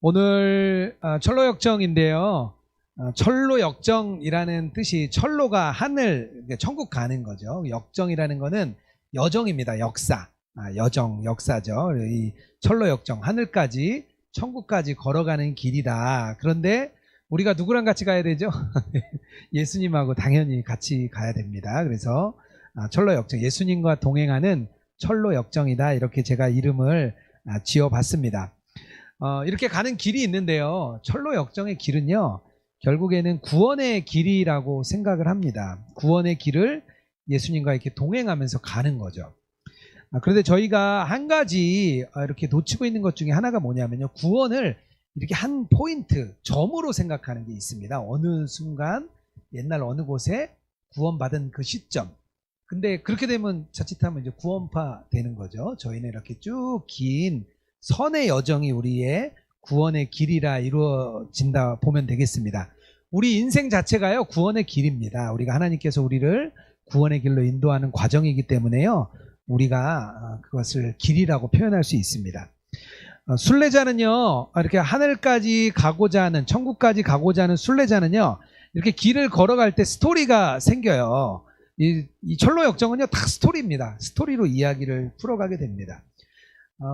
오늘 철로역정인데요. 철로역정이라는 뜻이 철로가 하늘, 천국 가는 거죠. 역정이라는 거는 여정입니다. 역사, 여정, 역사죠. 이 철로역정, 하늘까지, 천국까지 걸어가는 길이다. 그런데 우리가 누구랑 같이 가야 되죠? 예수님하고 당연히 같이 가야 됩니다. 그래서 철로역정, 예수님과 동행하는 철로역정이다. 이렇게 제가 이름을 지어봤습니다. 이렇게 가는 길이 있는데요. 철로역정의 길은요, 결국에는 구원의 길이라고 생각을 합니다. 구원의 길을 예수님과 이렇게 동행하면서 가는 거죠. 그런데 저희가 한 가지 이렇게 놓치고 있는 것 중에 하나가 뭐냐면요. 구원을 이렇게 한 포인트, 점으로 생각하는 게 있습니다. 어느 순간, 옛날 어느 곳에 구원받은 그 시점. 근데 그렇게 되면 자칫하면 이제 구원파 되는 거죠. 저희는 이렇게 쭉 긴 선의 여정이 우리의 구원의 길이라 이루어진다 보면 되겠습니다. 우리 인생 자체가요, 구원의 길입니다. 우리가 하나님께서 우리를 구원의 길로 인도하는 과정이기 때문에요, 우리가 그것을 길이라고 표현할 수 있습니다. 순례자는요, 이렇게 하늘까지 가고자 하는, 천국까지 가고자 하는 순례자는요, 이렇게 길을 걸어갈 때 스토리가 생겨요. 이 철로역정은요, 다 스토리입니다. 스토리로 이야기를 풀어가게 됩니다.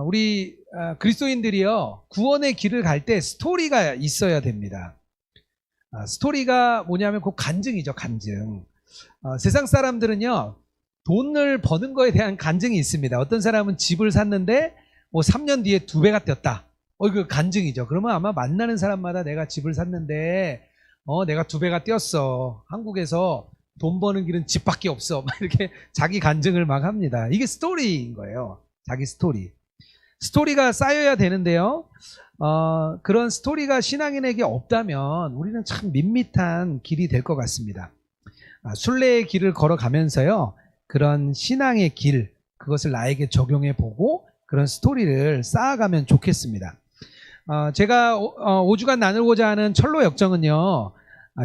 우리 그리스도인들이요, 구원의 길을 갈 때 스토리가 있어야 됩니다. 스토리가 뭐냐면 그 간증이죠. 간증. 세상 사람들은요, 돈을 버는 거에 대한 간증이 있습니다. 어떤 사람은 집을 샀는데 뭐 3년 뒤에 2배가 뛰었다. 이거 간증이죠. 그러면 아마 만나는 사람마다 내가 집을 샀는데 내가 2배가 뛰었어. 한국에서 돈 버는 길은 집밖에 없어. 막 이렇게 자기 간증을 막 합니다. 이게 스토리인 거예요. 자기 스토리. 스토리가 쌓여야 되는데요. 그런 스토리가 신앙인에게 없다면 우리는 참 밋밋한 길이 될 것 같습니다. 순례의 길을 걸어가면서요, 그런 신앙의 길, 그것을 나에게 적용해 보고 그런 스토리를 쌓아가면 좋겠습니다. 제가 5주간 나누고자 하는 철로역정은요,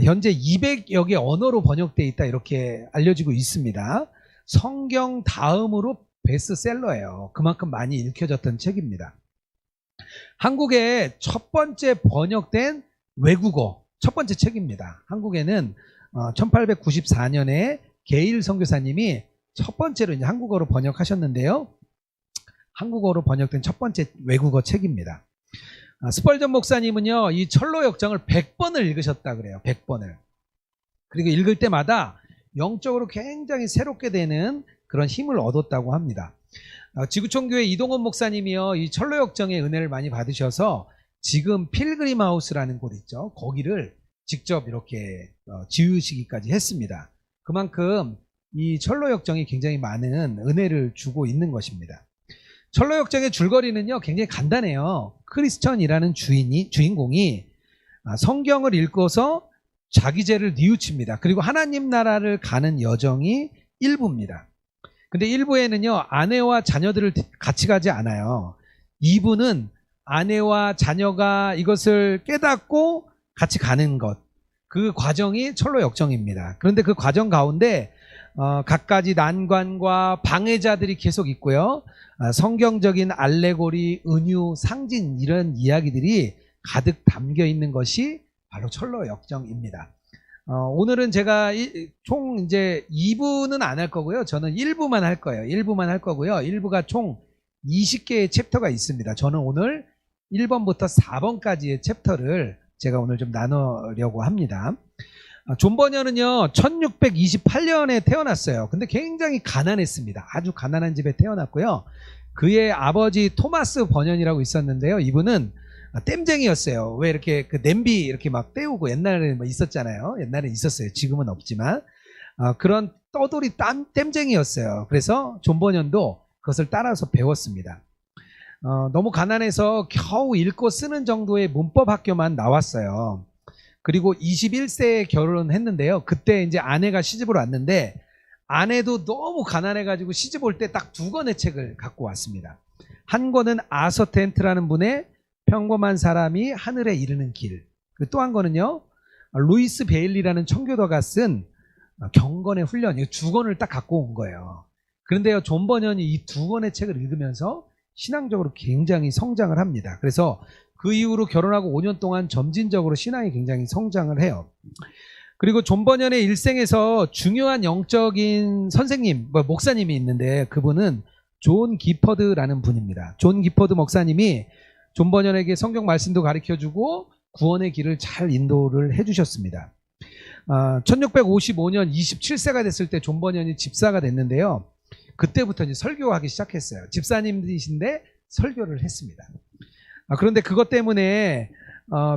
현재 200여 개 언어로 번역되어 있다, 이렇게 알려지고 있습니다. 성경 다음으로 베스트셀러예요. 그만큼 많이 읽혀졌던 책입니다. 한국에 첫 번째 번역된 외국어 첫 번째 책입니다. 한국에는 1894년에 게일 선교사님이 첫 번째로 이제 한국어로 번역하셨는데요. 한국어로 번역된 첫 번째 외국어 책입니다. 스펄전 목사님은요, 이 철로역정을 100번을 읽으셨다 그래요. 100번을. 그리고 읽을 때마다 영적으로 굉장히 새롭게 되는 그런 힘을 얻었다고 합니다. 지구촌교회 이동원 목사님이요, 이 철로역정의 은혜를 많이 받으셔서 지금 필그림 하우스라는 곳 있죠. 거기를 직접 이렇게 지으시기까지 했습니다. 그만큼 이 철로역정이 굉장히 많은 은혜를 주고 있는 것입니다. 철로역정의 줄거리는요, 굉장히 간단해요. 크리스천이라는 주인공이 성경을 읽고서 자기 죄를 뉘우칩니다. 그리고 하나님 나라를 가는 여정이 1부입니다. 근데 1부에는요, 아내와 자녀들을 같이 가지 않아요. 2부는 아내와 자녀가 이것을 깨닫고 같이 가는 것, 그 과정이 철로역정입니다. 그런데 그 과정 가운데 갖가지 난관과 방해자들이 계속 있고요, 성경적인 알레고리, 은유, 상징, 이런 이야기들이 가득 담겨 있는 것이 바로 철로역정입니다. 오늘은 제가 총 이제 2부는 안 할 거고요. 저는 1부만 할 거예요. 1부만 할 거고요. 1부가 총 20개의 챕터가 있습니다. 저는 오늘 1번부터 4번까지의 챕터를 제가 오늘 좀 나누려고 합니다. 존 버녀는요, 1628년에 태어났어요. 근데 굉장히 가난했습니다. 아주 가난한 집에 태어났고요. 그의 아버지 토마스 버년이라고 있었는데요. 이분은 땜쟁이였어요. 왜 이렇게 그 냄비 이렇게 막 때우고, 옛날에 뭐 있었잖아요. 옛날에 있었어요. 지금은 없지만. 그런 떠돌이 땜쟁이였어요. 그래서 존 버년도 그것을 따라서 배웠습니다. 너무 가난해서 겨우 읽고 쓰는 정도의 문법 학교만 나왔어요. 그리고 21세에 결혼했는데요. 그때 이제 아내가 시집을 왔는데, 아내도 너무 가난해가지고 시집 올 때 딱 2권의 책을 갖고 왔습니다. 한 권은 아서 텐트라는 분의 평범한 사람이 하늘에 이르는 길. 또 한 권은요, 루이스 베일리라는 청교도가 쓴 경건의 훈련. 이 2권을 딱 갖고 온 거예요. 그런데요, 존 버년이 이 2권의 책을 읽으면서 신앙적으로 굉장히 성장을 합니다. 그래서 그 이후로 결혼하고 5년 동안 점진적으로 신앙이 굉장히 성장을 해요. 그리고 존 버년의 일생에서 중요한 영적인 선생님, 목사님이 있는데 그분은 존 기퍼드라는 분입니다. 존 기퍼드 목사님이 존 버년에게 성경 말씀도 가르쳐주고 구원의 길을 잘 인도를 해주셨습니다. 1655년 27세가 됐을 때 존 버년이 집사가 됐는데요. 그때부터 이제 설교하기 시작했어요. 집사님이신데 설교를 했습니다. 그런데 그것 때문에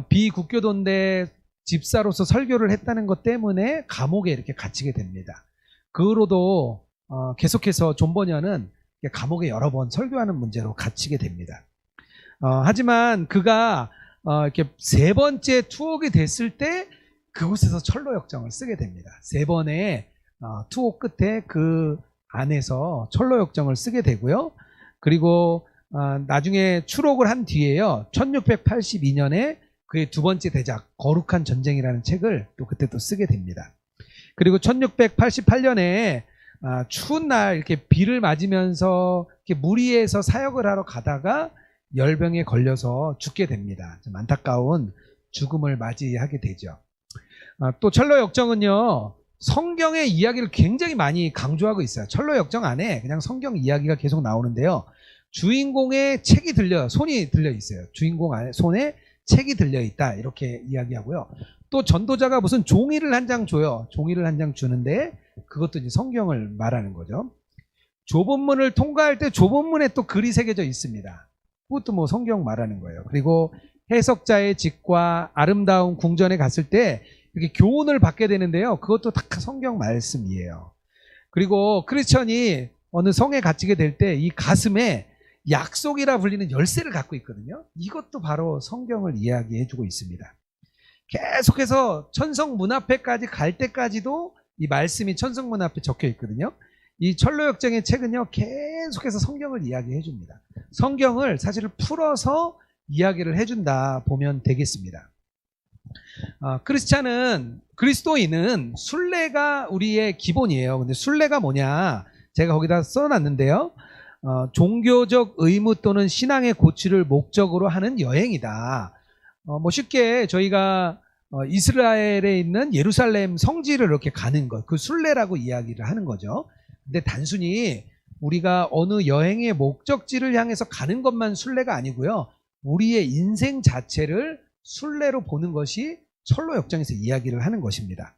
비국교도인데 집사로서 설교를 했다는 것 때문에 감옥에 이렇게 갇히게 됩니다. 그 후로도 계속해서 존 버년은 감옥에 여러 번 설교하는 문제로 갇히게 됩니다. 하지만 그가 이렇게 세 번째 투옥이 됐을 때 그곳에서 철로 역정을 쓰게 됩니다. 세 번의 투옥 끝에 그 안에서 철로 역정을 쓰게 되고요. 그리고 나중에 추록을 한 뒤에요. 1682년에 그의 두 번째 대작 거룩한 전쟁이라는 책을 또 그때 또 쓰게 됩니다. 그리고 1688년에 추운 날 이렇게 비를 맞으면서 이렇게 무리에서 사역을 하러 가다가 열병에 걸려서 죽게 됩니다. 좀 안타까운 죽음을 맞이하게 되죠. 또 철로 역정은요, 성경의 이야기를 굉장히 많이 강조하고 있어요. 철로 역정 안에 그냥 성경 이야기가 계속 나오는데요. 주인공의 책이 손이 들려 있어요. 주인공 안에 손에 책이 들려 있다 이렇게 이야기하고요. 또 전도자가 무슨 종이를 한 장 줘요. 종이를 한 장 주는데 그것도 이제 성경을 말하는 거죠. 좁은 문을 통과할 때 좁은 문에 또 글이 새겨져 있습니다. 그것도 뭐 성경 말하는 거예요. 그리고 해석자의 집과 아름다운 궁전에 갔을 때 이렇게 교훈을 받게 되는데요. 그것도 다 성경 말씀이에요. 그리고 크리스천이 어느 성에 갇히게 될 때 이 가슴에 약속이라 불리는 열쇠를 갖고 있거든요. 이것도 바로 성경을 이야기해주고 있습니다. 계속해서 천성 문 앞에까지 갈 때까지도 이 말씀이 천성 문 앞에 적혀 있거든요. 이 철로역정의 책은요, 계속해서 성경을 이야기해줍니다. 성경을 사실 풀어서 이야기를 해준다 보면 되겠습니다. 그리스도인은 순례가 우리의 기본이에요. 근데 순례가 뭐냐? 제가 거기다 써놨는데요. 종교적 의무 또는 신앙의 고취를 목적으로 하는 여행이다. 쉽게 저희가 이스라엘에 있는 예루살렘 성지를 이렇게 가는 것, 그 순례라고 이야기를 하는 거죠. 근데 단순히 우리가 어느 여행의 목적지를 향해서 가는 것만 순례가 아니고요. 우리의 인생 자체를 순례로 보는 것이 철로 역정에서 이야기를 하는 것입니다.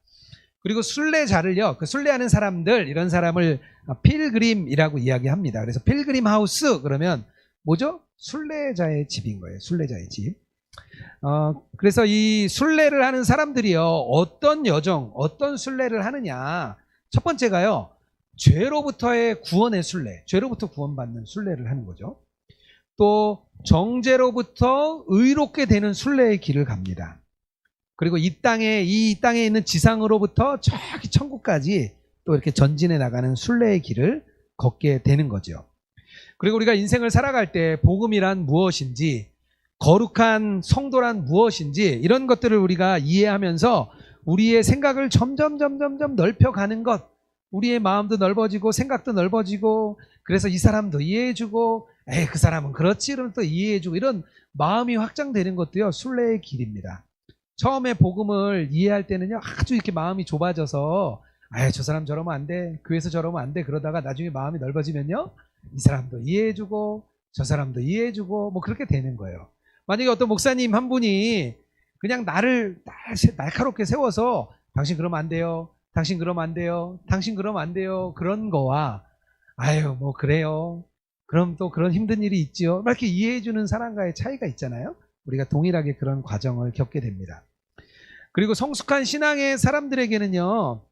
그리고 순례자를요, 그 순례하는 사람들, 이런 사람을 필그림이라고 이야기합니다. 그래서 필그림 하우스 그러면 뭐죠? 순례자의 집인 거예요. 순례자의 집. 그래서 이 순례를 하는 사람들이요, 어떤 여정, 어떤 순례를 하느냐. 첫 번째가요, 죄로부터의 구원의 순례, 죄로부터 구원받는 순례를 하는 거죠. 또 정죄로부터 의롭게 되는 순례의 길을 갑니다. 그리고 이 땅에 있는 지상으로부터 저기 천국까지 또 이렇게 전진해 나가는 순례의 길을 걷게 되는 거죠. 그리고 우리가 인생을 살아갈 때 복음이란 무엇인지, 거룩한 성도란 무엇인지, 이런 것들을 우리가 이해하면서 우리의 생각을 점점 넓혀가는 것, 우리의 마음도 넓어지고 생각도 넓어지고, 그래서 이 사람도 이해해주고, 그 사람은 그렇지, 이러면 또 이해해주고, 이런 마음이 확장되는 것도요, 순례의 길입니다. 처음에 복음을 이해할 때는요, 아주 이렇게 마음이 좁아져서 저 사람 저러면 안 돼, 교회에서 저러면 안 돼, 그러다가 나중에 마음이 넓어지면요, 이 사람도 이해해주고 저 사람도 이해해주고 뭐 그렇게 되는 거예요. 만약에 어떤 목사님 한 분이 그냥 나를 날카롭게 세워서 당신 그러면 안 돼요, 당신 그러면 안 돼요, 당신 그러면 안 돼요, 그런 거와 뭐 그래요, 그럼 또 그런 힘든 일이 있지요, 이렇게 이해해주는 사람과의 차이가 있잖아요. 우리가 동일하게 그런 과정을 겪게 됩니다. 그리고 성숙한 신앙의 사람들에게는요,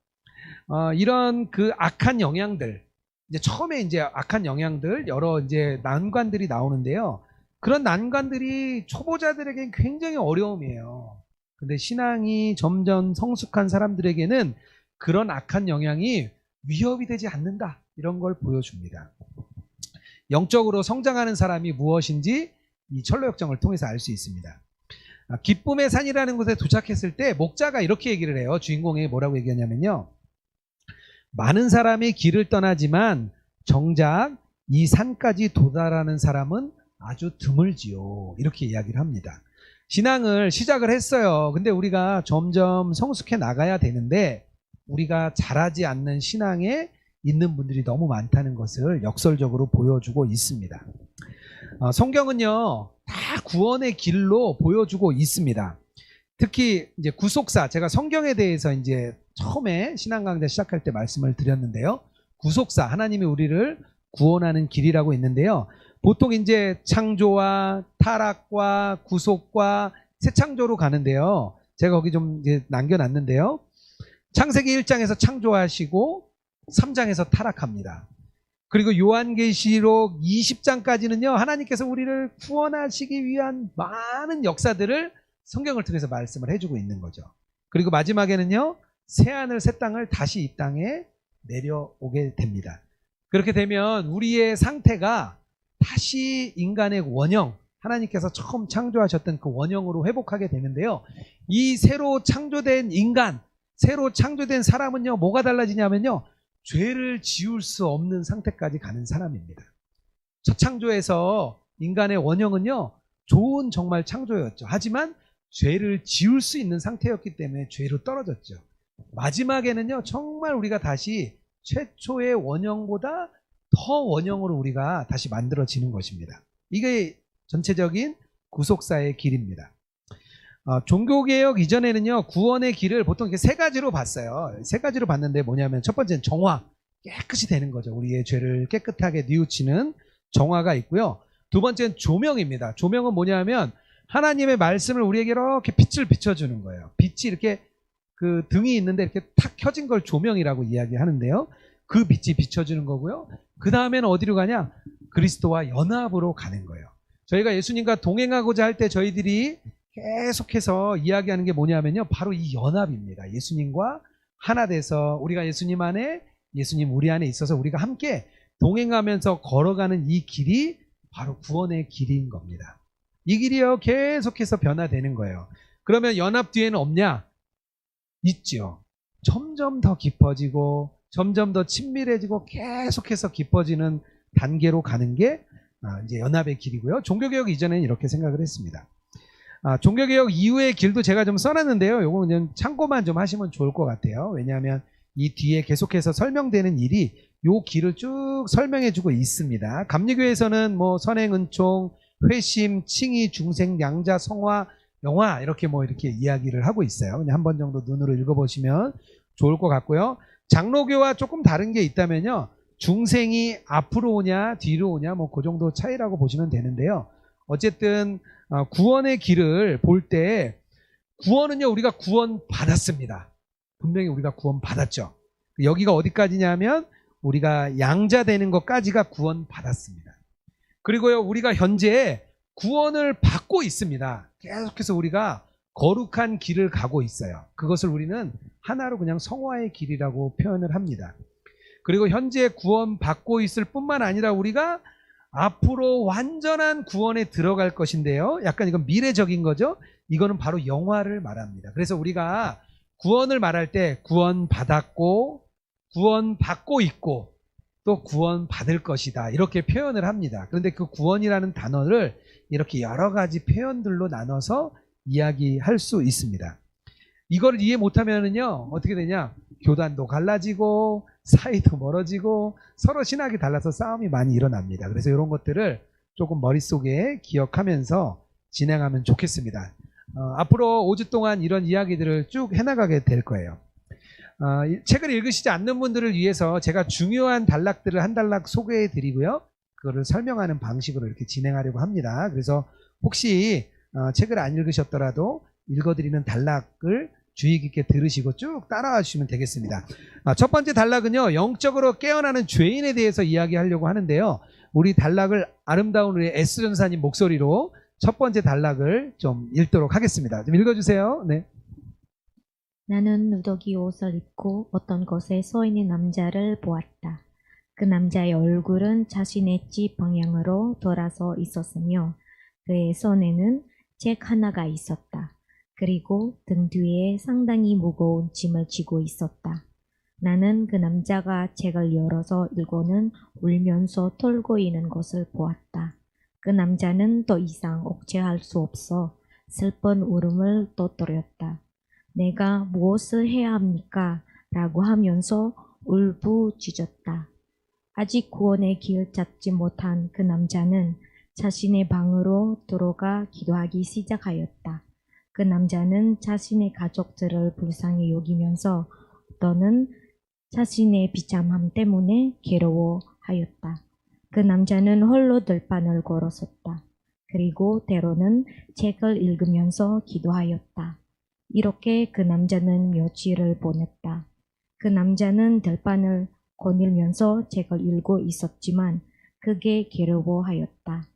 이런 그 악한 영향들, 이제 처음에 이제 악한 영향들, 여러 이제 난관들이 나오는데요. 그런 난관들이 초보자들에게는 굉장히 어려움이에요. 근데 신앙이 점점 성숙한 사람들에게는 그런 악한 영향이 위협이 되지 않는다, 이런 걸 보여줍니다. 영적으로 성장하는 사람이 무엇인지 이 철로 역정을 통해서 알 수 있습니다. 기쁨의 산이라는 곳에 도착했을 때 목자가 이렇게 얘기를 해요. 주인공이 뭐라고 얘기하냐면요, 많은 사람이 길을 떠나지만 정작 이 산까지 도달하는 사람은 아주 드물지요. 이렇게 이야기를 합니다. 신앙을 시작을 했어요. 근데 우리가 점점 성숙해 나가야 되는데 우리가 잘하지 않는 신앙에 있는 분들이 너무 많다는 것을 역설적으로 보여주고 있습니다. 성경은요, 다 구원의 길로 보여주고 있습니다. 특히 이제 구속사, 제가 성경에 대해서 이제 처음에 신앙 강좌 시작할 때 말씀을 드렸는데요. 구속사, 하나님이 우리를 구원하는 길이라고 있는데요. 보통 이제 창조와 타락과 구속과 새 창조로 가는데요. 제가 거기 좀 이제 남겨놨는데요. 창세기 1장에서 창조하시고 3장에서 타락합니다. 그리고 요한계시록 20장까지는요. 하나님께서 우리를 구원하시기 위한 많은 역사들을 성경을 통해서 말씀을 해주고 있는 거죠. 그리고 마지막에는요. 새하늘 새 땅을 다시 이 땅에 내려오게 됩니다. 그렇게 되면 우리의 상태가 다시 인간의 원형, 하나님께서 처음 창조하셨던 그 원형으로 회복하게 되는데요. 이 새로 창조된 인간, 새로 창조된 사람은요. 뭐가 달라지냐면요. 죄를 지울 수 없는 상태까지 가는 사람입니다. 첫 창조에서 인간의 원형은요. 좋은 정말 창조였죠. 하지만 죄를 지울 수 있는 상태였기 때문에 죄로 떨어졌죠. 마지막에는요. 정말 우리가 다시 최초의 원형보다 더 원형으로 우리가 다시 만들어지는 것입니다. 이게 전체적인 구속사의 길입니다. 종교개혁 이전에는요, 구원의 길을 보통 이렇게 세 가지로 봤어요. 세 가지로 봤는데 뭐냐면 첫 번째는 정화, 깨끗이 되는 거죠. 우리의 죄를 깨끗하게 뉘우치는 정화가 있고요. 두 번째는 조명입니다. 조명은 뭐냐면 하나님의 말씀을 우리에게 이렇게 빛을 비춰주는 거예요. 빛이 이렇게 그 등이 있는데 이렇게 탁 켜진 걸 조명이라고 이야기하는데요. 그 빛이 비춰주는 거고요. 그 다음에는 어디로 가냐? 그리스도와 연합으로 가는 거예요. 저희가 예수님과 동행하고자 할 때 저희들이 계속해서 이야기하는 게 뭐냐면요. 바로 이 연합입니다. 예수님과 하나 돼서 우리가 예수님 안에, 예수님 우리 안에 있어서 우리가 함께 동행하면서 걸어가는 이 길이 바로 구원의 길인 겁니다. 이 길이요. 계속해서 변화되는 거예요. 그러면 연합 뒤에는 없냐? 있죠. 점점 더 깊어지고 점점 더 친밀해지고 계속해서 깊어지는 단계로 가는 게 이제 연합의 길이고요. 종교개혁 이전에는 이렇게 생각을 했습니다. 종교개혁 이후의 길도 제가 좀 써놨는데요. 요거 그냥 참고만 좀 하시면 좋을 것 같아요. 왜냐하면 이 뒤에 계속해서 설명되는 일이 요 길을 쭉 설명해주고 있습니다. 감리교에서는 뭐 선행, 은총, 회심, 칭의, 중생, 양자, 성화, 영화 이렇게 이렇게 이야기를 하고 있어요. 그냥 한 번 정도 눈으로 읽어보시면 좋을 것 같고요. 장로교와 조금 다른 게 있다면요. 중생이 앞으로 오냐 뒤로 오냐 그 정도 차이라고 보시면 되는데요. 어쨌든 구원의 길을 볼 때 구원은요. 우리가 구원 받았습니다. 분명히 우리가 구원 받았죠. 여기가 어디까지냐면 우리가 양자 되는 것까지가 구원 받았습니다. 그리고요. 우리가 현재 구원을 받고 있습니다. 계속해서 우리가 거룩한 길을 가고 있어요. 그것을 우리는 하나로 그냥 성화의 길이라고 표현을 합니다. 그리고 현재 구원받고 있을 뿐만 아니라 우리가 앞으로 완전한 구원에 들어갈 것인데요. 약간 이건 미래적인 거죠. 이거는 바로 영화를 말합니다. 그래서 우리가 구원을 말할 때 구원받았고 구원받고 있고 또 구원받을 것이다. 이렇게 표현을 합니다. 그런데 그 구원이라는 단어를 이렇게 여러 가지 표현들로 나눠서 이야기할 수 있습니다. 이걸 이해 못하면은요, 어떻게 되냐? 교단도 갈라지고, 사이도 멀어지고, 서로 신학이 달라서 싸움이 많이 일어납니다. 그래서 이런 것들을 조금 머릿속에 기억하면서 진행하면 좋겠습니다. 앞으로 5주 동안 이런 이야기들을 쭉 해나가게 될 거예요. 책을 읽으시지 않는 분들을 위해서 제가 중요한 단락들을 한 단락 소개해 드리고요. 그거를 설명하는 방식으로 이렇게 진행하려고 합니다. 그래서 혹시 책을 안 읽으셨더라도 읽어드리는 단락을 주의 깊게 들으시고 쭉 따라와 주시면 되겠습니다. 첫 번째 단락은요. 영적으로 깨어나는 죄인에 대해서 이야기하려고 하는데요. 우리 단락을 아름다운 우리 S 전사님 목소리로 첫 번째 단락을 좀 읽도록 하겠습니다. 좀 읽어주세요. 네. 나는 누더기 옷을 입고 어떤 곳에 서 있는 남자를 보았다. 그 남자의 얼굴은 자신의 집 방향으로 돌아서 있었으며 그의 손에는 책 하나가 있었다. 그리고 등 뒤에 상당히 무거운 짐을 쥐고 있었다. 나는 그 남자가 책을 열어서 읽고는 울면서 털고 있는 것을 보았다. 그 남자는 더 이상 억제할 수 없어 슬픈 울음을 터뜨렸다. 내가 무엇을 해야 합니까? 라고 하면서 울부짖었다. 아직 구원의 길 잡지 못한 그 남자는 자신의 방으로 들어가 기도하기 시작하였다. 그 남자는 자신의 가족들을 불쌍히 여기면서 또는 자신의 비참함 때문에 괴로워하였다. 그 남자는 홀로 들판을 걸었었다. 그리고 때로는 책을 읽으면서 기도하였다. 이렇게 그 남자는 며칠을 보냈다. 그 남자는 들판을 거닐면서 책을 읽고 있었지만 그게 괴로워하였다.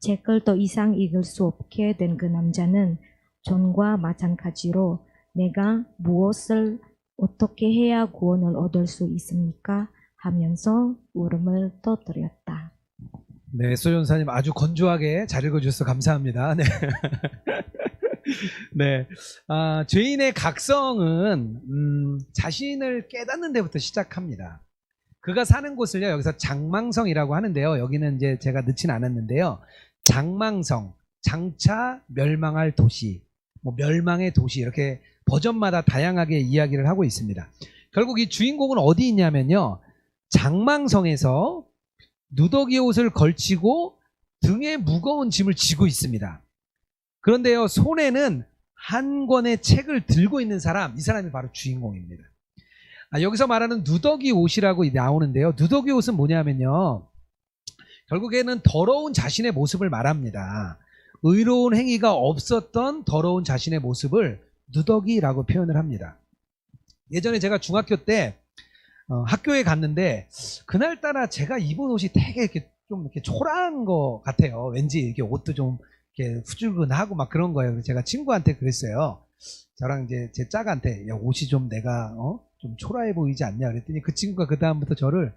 책을 더 이상 읽을 수 없게 된 그 남자는 전과 마찬가지로 내가 무엇을 어떻게 해야 구원을 얻을 수 있습니까? 하면서 울음을 터뜨렸다. 네, 소전사님 아주 건조하게 잘 읽어주셔서 감사합니다. 네. 네. 죄인의 각성은 자신을 깨닫는 데부터 시작합니다. 그가 사는 곳을요, 여기서 장망성이라고 하는데요. 여기는 이제 제가 넣진 않았는데요. 장망성, 장차 멸망할 도시, 뭐 멸망의 도시, 이렇게 버전마다 다양하게 이야기를 하고 있습니다. 결국 이 주인공은 어디 있냐면요, 장망성에서 누더기 옷을 걸치고 등에 무거운 짐을 지고 있습니다. 그런데요, 손에는 한 권의 책을 들고 있는 사람, 이 사람이 바로 주인공입니다. 여기서 말하는 누더기 옷이라고 나오는데요, 누더기 옷은 뭐냐면요, 결국에는 더러운 자신의 모습을 말합니다. 의로운 행위가 없었던 더러운 자신의 모습을 누더기라고 표현을 합니다. 예전에 제가 중학교 때 학교에 갔는데 그날따라 제가 입은 옷이 되게 이렇게 좀 이렇게 초라한 것 같아요. 왠지 이렇게 옷도 좀 이렇게 후줄근하고 막 그런 거예요. 제가 친구한테 그랬어요. 저랑 이제 제 짝한테, 야, 옷이 좀 내가 좀 초라해 보이지 않냐 그랬더니 그 친구가 그 다음부터 저를,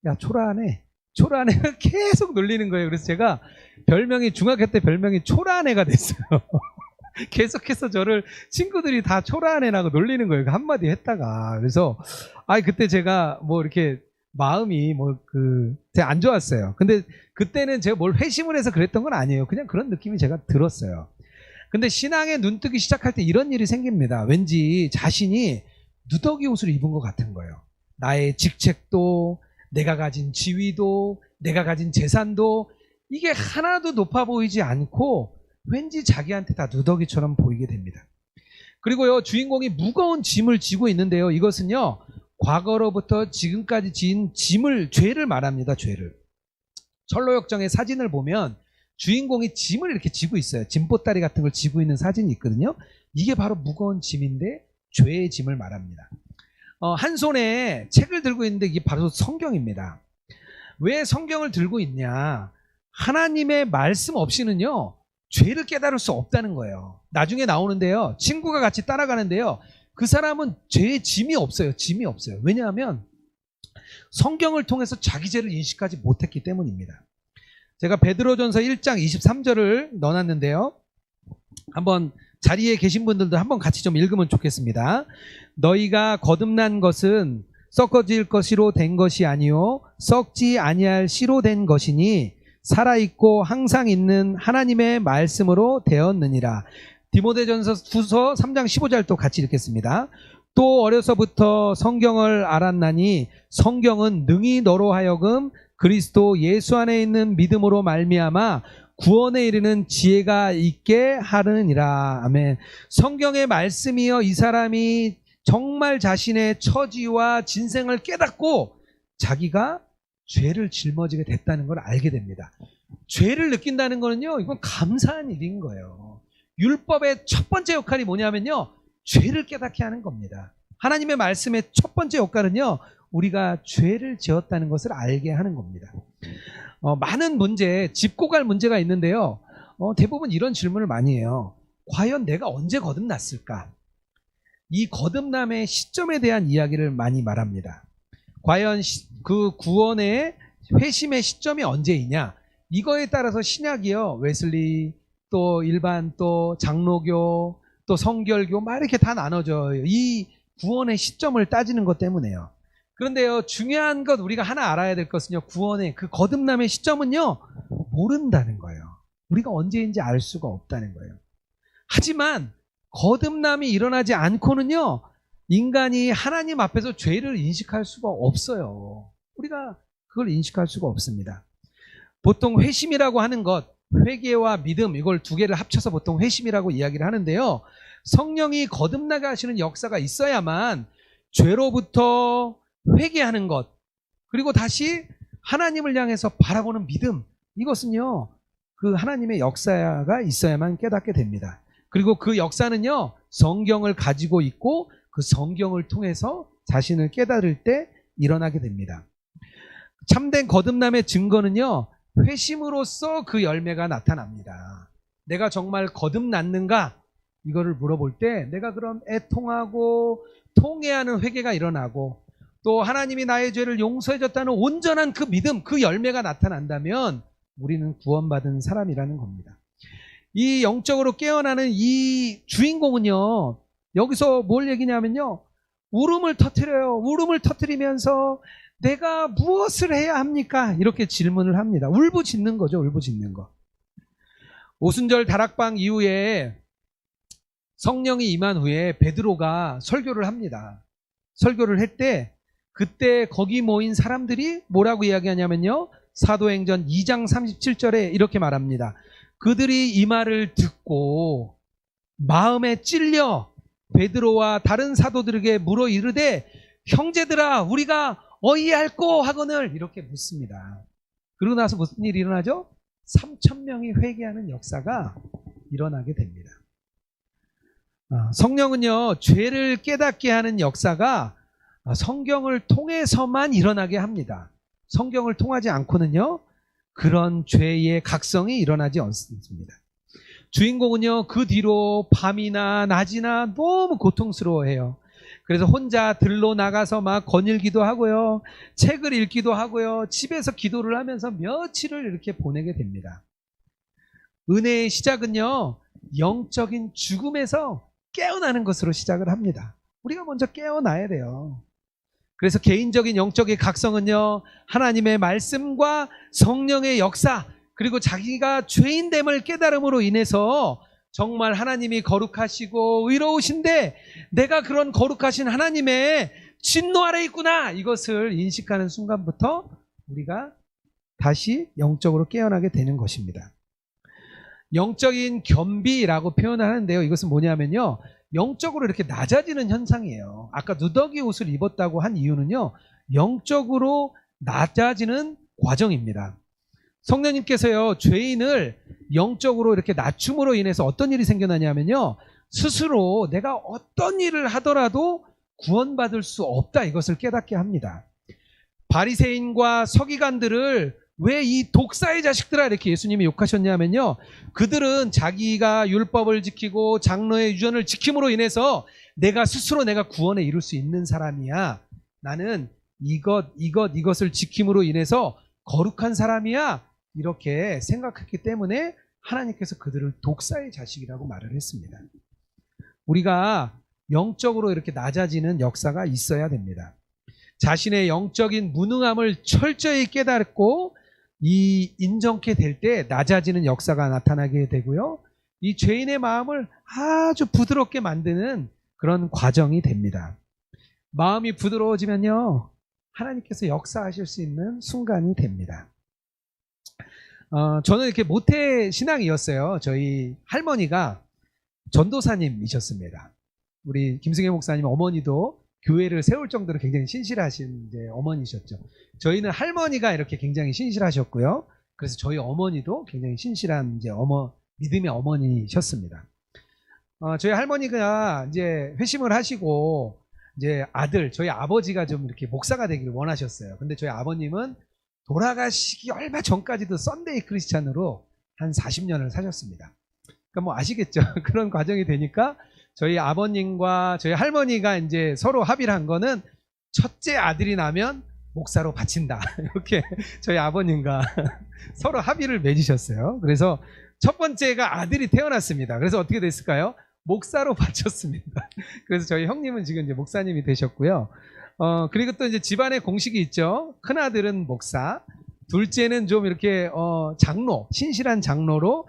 야, 초라하네 계속 놀리는 거예요. 그래서 제가 별명이, 중학교 때 별명이 초라한 애가 됐어요. 계속해서 저를 친구들이 다 초라한 애라고 놀리는 거예요. 한마디 했다가. 그래서 그때 제가 뭐 이렇게 마음이 되게 안 좋았어요. 근데 그때는 제가 뭘 회심을 해서 그랬던 건 아니에요. 그냥 그런 느낌이 제가 들었어요. 근데 신앙에 눈뜨기 시작할 때 이런 일이 생깁니다. 왠지 자신이 누더기 옷을 입은 것 같은 거예요. 나의 직책도, 내가 가진 지위도, 내가 가진 재산도 이게 하나도 높아 보이지 않고 왠지 자기한테 다 누더기처럼 보이게 됩니다. 그리고요, 주인공이 무거운 짐을 지고 있는데요, 이것은요, 과거로부터 지금까지 지은 죄를 말합니다. 죄를. 철로역정의 사진을 보면 주인공이 짐을 이렇게 지고 있어요. 짐보따리 같은 걸 지고 있는 사진이 있거든요. 이게 바로 무거운 짐인데 죄의 짐을 말합니다. 한 손에 책을 들고 있는데 이게 바로 성경입니다. 왜 성경을 들고 있냐? 하나님의 말씀 없이는요, 죄를 깨달을 수 없다는 거예요. 나중에 나오는데요, 친구가 같이 따라가는데요, 그 사람은 죄의 짐이 없어요. 짐이 없어요. 왜냐하면 성경을 통해서 자기 죄를 인식하지 못했기 때문입니다. 제가 베드로전서 1장 23절을 넣어놨는데요, 한번 자리에 계신 분들도 한번 같이 좀 읽으면 좋겠습니다. 너희가 거듭난 것은 썩어질 것이로 된 것이 아니요 썩지 아니할 씨로 된 것이니 살아있고 항상 있는 하나님의 말씀으로 되었느니라. 디모데전서 후서 3장 15절 또 같이 읽겠습니다. 또 어려서부터 성경을 알았나니 성경은 능히 너로 하여금 그리스도 예수 안에 있는 믿음으로 말미암아 구원에 이르는 지혜가 있게 하느니라. 아멘. 성경의 말씀이여 이 사람이 정말 자신의 처지와 진생을 깨닫고 자기가 죄를 짊어지게 됐다는 걸 알게 됩니다. 죄를 느낀다는 거는요, 이건 감사한 일인 거예요. 율법의 첫 번째 역할이 뭐냐면요, 죄를 깨닫게 하는 겁니다. 하나님의 말씀의 첫 번째 역할은요, 우리가 죄를 지었다는 것을 알게 하는 겁니다. 많은 문제, 짚고 갈 문제가 있는데요, 대부분 이런 질문을 많이 해요. 과연 내가 언제 거듭났을까? 이 거듭남의 시점에 대한 이야기를 많이 말합니다. 과연 그 구원의 회심의 시점이 언제이냐? 이거에 따라서 신약이요, 웨슬리, 또 일반, 또 장로교, 또 성결교 막 이렇게 다 나눠져요. 이 구원의 시점을 따지는 것 때문에요. 그런데요, 중요한 것 우리가 하나 알아야 될 것은요, 구원의 그 거듭남의 시점은요, 모른다는 거예요. 우리가 언제인지 알 수가 없다는 거예요. 하지만 거듭남이 일어나지 않고는요, 인간이 하나님 앞에서 죄를 인식할 수가 없어요. 우리가 그걸 인식할 수가 없습니다. 보통 회심이라고 하는 것, 회개와 믿음, 이걸 두 개를 합쳐서 보통 회심이라고 이야기를 하는데요. 성령이 거듭나게 하시는 역사가 있어야만 죄로부터 회개하는 것, 그리고 다시 하나님을 향해서 바라보는 믿음, 이것은요, 그 하나님의 역사가 있어야만 깨닫게 됩니다. 그리고 그 역사는요, 성경을 가지고 있고 그 성경을 통해서 자신을 깨달을 때 일어나게 됩니다. 참된 거듭남의 증거는요, 회심으로써 그 열매가 나타납니다. 내가 정말 거듭났는가? 이거를 물어볼 때 내가 그런 애통하고 통회하는 회개가 일어나고 또 하나님이 나의 죄를 용서해 줬다는 온전한 그 믿음, 그 열매가 나타난다면 우리는 구원받은 사람이라는 겁니다. 이 영적으로 깨어나는 이 주인공은요, 여기서 뭘 얘기냐면요, 울음을 터뜨려요. 울음을 터뜨리면서 내가 무엇을 해야 합니까? 이렇게 질문을 합니다. 울부짖는 거죠. 울부짖는 거. 오순절 다락방 이후에 성령이 임한 후에 베드로가 설교를 합니다. 설교를 할 때 그때 거기 모인 사람들이 뭐라고 이야기하냐면요, 사도행전 2장 37절에 이렇게 말합니다. 그들이 이 말을 듣고 마음에 찔려 베드로와 다른 사도들에게 물어 이르되 형제들아 우리가 어이할꼬 하거늘, 이렇게 묻습니다. 그러고 나서 무슨 일이 일어나죠? 3,000명이 회개하는 역사가 일어나게 됩니다. 성령은요, 죄를 깨닫게 하는 역사가 성경을 통해서만 일어나게 합니다. 성경을 통하지 않고는요, 그런 죄의 각성이 일어나지 않습니다. 주인공은요, 그 뒤로 밤이나 낮이나 너무 고통스러워해요. 그래서 혼자 들로 나가서 막 거닐기도 하고요, 책을 읽기도 하고요, 집에서 기도를 하면서 며칠을 이렇게 보내게 됩니다. 은혜의 시작은요, 영적인 죽음에서 깨어나는 것으로 시작을 합니다. 우리가 먼저 깨어나야 돼요. 그래서 개인적인 영적인 각성은요, 하나님의 말씀과 성령의 역사, 그리고 자기가 죄인됨을 깨달음으로 인해서 정말 하나님이 거룩하시고 의로우신데 내가 그런 거룩하신 하나님의 진노 아래 있구나, 이것을 인식하는 순간부터 우리가 다시 영적으로 깨어나게 되는 것입니다. 영적인 겸비라고 표현을 하는데요, 이것은 뭐냐면요, 영적으로 이렇게 낮아지는 현상이에요. 아까 누더기 옷을 입었다고 한 이유는요, 영적으로 낮아지는 과정입니다. 성령님께서요, 죄인을 영적으로 이렇게 낮춤으로 인해서 어떤 일이 생겨나냐면요, 스스로 내가 어떤 일을 하더라도 구원받을 수 없다, 이것을 깨닫게 합니다. 바리새인과 서기관들을 왜 이 독사의 자식들아 이렇게 예수님이 욕하셨냐면요, 그들은 자기가 율법을 지키고 장로의 유전을 지킴으로 인해서 내가 스스로 내가 구원에 이룰 수 있는 사람이야, 나는 이것을 지킴으로 인해서 거룩한 사람이야, 이렇게 생각했기 때문에 하나님께서 그들을 독사의 자식이라고 말을 했습니다. 우리가 영적으로 이렇게 낮아지는 역사가 있어야 됩니다. 자신의 영적인 무능함을 철저히 깨닫고 이 인정케 될 때 낮아지는 역사가 나타나게 되고요, 이 죄인의 마음을 아주 부드럽게 만드는 그런 과정이 됩니다. 마음이 부드러워지면요, 하나님께서 역사하실 수 있는 순간이 됩니다. 저는 이렇게 모태 신앙이었어요. 저희 할머니가 전도사님이셨습니다. 우리 김승혜 목사님 어머니도 교회를 세울 정도로 굉장히 신실하신 이제 어머니셨죠. 저희는 할머니가 이렇게 굉장히 신실하셨고요. 그래서 저희 어머니도 굉장히 신실한 이제 믿음의 어머니셨습니다. 저희 할머니가 이제 회심을 하시고 이제 저희 아버지가 좀 이렇게 목사가 되기를 원하셨어요. 근데 저희 아버님은 돌아가시기 얼마 전까지도 썬데이 크리스찬으로 한 40년을 사셨습니다. 그러니까 뭐 아시겠죠? 그런 과정이 되니까 저희 아버님과 저희 할머니가 이제 서로 합의를 한 거는 첫째 아들이 나면 목사로 바친다, 이렇게 저희 아버님과 서로 합의를 맺으셨어요. 그래서 첫 번째가 아들이 태어났습니다. 그래서 어떻게 됐을까요? 목사로 바쳤습니다. 그래서 저희 형님은 지금 이제 목사님이 되셨고요. 그리고 또 이제 집안에 공식이 있죠. 큰아들은 목사, 둘째는 좀 이렇게 장로, 신실한 장로로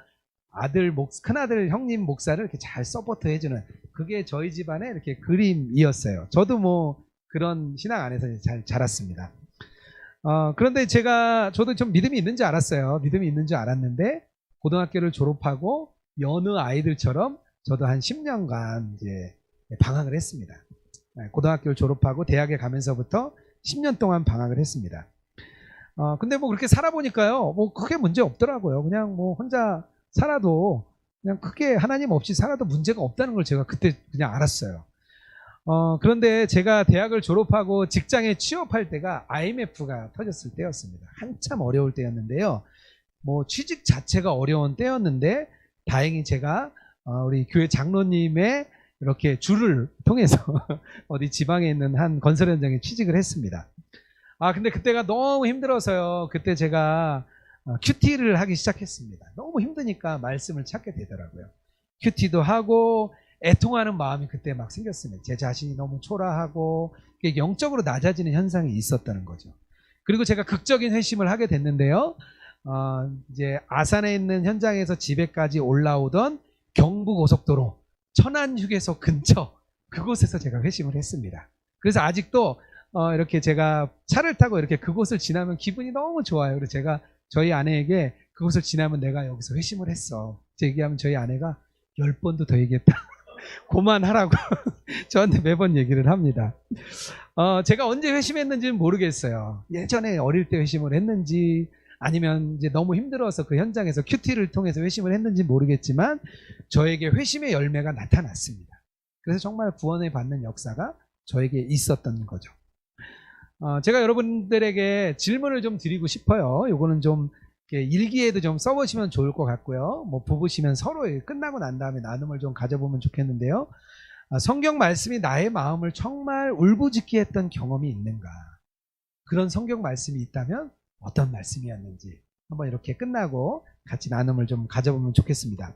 큰아들 형님 목사를 이렇게 잘 서포트 해주는, 그게 저희 집안의 이렇게 그림이었어요. 저도 뭐 그런 신앙 안에서 잘 자랐습니다. 그런데 저도 좀 믿음이 있는 줄 알았어요. 믿음이 있는 줄 알았는데, 고등학교를 졸업하고 여느 아이들처럼 저도 한 10년간 이제 방학을 했습니다. 고등학교를 졸업하고 대학에 가면서부터 10년 동안 방학을 했습니다. 근데 뭐 그렇게 살아보니까요, 뭐 크게 문제 없더라고요. 그냥 뭐 혼자 살아도, 그냥 크게 하나님 없이 살아도 문제가 없다는 걸 제가 그때 그냥 알았어요. 그런데 제가 대학을 졸업하고 직장에 취업할 때가 IMF가 터졌을 때였습니다. 한참 어려울 때였는데요. 뭐 취직 자체가 어려운 때였는데, 다행히 제가 우리 교회 장로님의 이렇게 줄을 통해서 어디 지방에 있는 한 건설 현장에 취직을 했습니다. 근데 그때가 너무 힘들어서요. 그때 제가 큐티를 하기 시작했습니다. 너무 힘드니까 말씀을 찾게 되더라고요. 큐티도 하고 애통하는 마음이 그때 막 생겼습니다. 제 자신이 너무 초라하고 영적으로 낮아지는 현상이 있었다는 거죠. 그리고 제가 극적인 회심을 하게 됐는데요. 이제 아산에 있는 현장에서 집에까지 올라오던 경부고속도로 천안휴게소 근처, 그곳에서 제가 회심을 했습니다. 그래서 아직도 이렇게 제가 차를 타고 이렇게 그곳을 지나면 기분이 너무 좋아요. 그래서 제가 저희 아내에게 그곳을 지나면 내가 여기서 회심을 했어, 얘기하면 저희 아내가 10번도 더 얘기했다. 그만하라고 저한테 매번 얘기를 합니다. 제가 언제 회심했는지는 모르겠어요. 예전에 어릴 때 회심을 했는지, 아니면 이제 너무 힘들어서 그 현장에서 큐티를 통해서 회심을 했는지 모르겠지만, 저에게 회심의 열매가 나타났습니다. 그래서 정말 구원을 받는 역사가 저에게 있었던 거죠. 제가 여러분들에게 질문을 좀 드리고 싶어요. 요거는 좀 일기에도 좀 써보시면 좋을 것 같고요. 뭐 부부시면 서로 끝나고 난 다음에 나눔을 좀 가져보면 좋겠는데요. 성경 말씀이 나의 마음을 정말 울부짖게 했던 경험이 있는가? 그런 성경 말씀이 있다면 어떤 말씀이었는지 한번 이렇게 끝나고 같이 나눔을 좀 가져보면 좋겠습니다.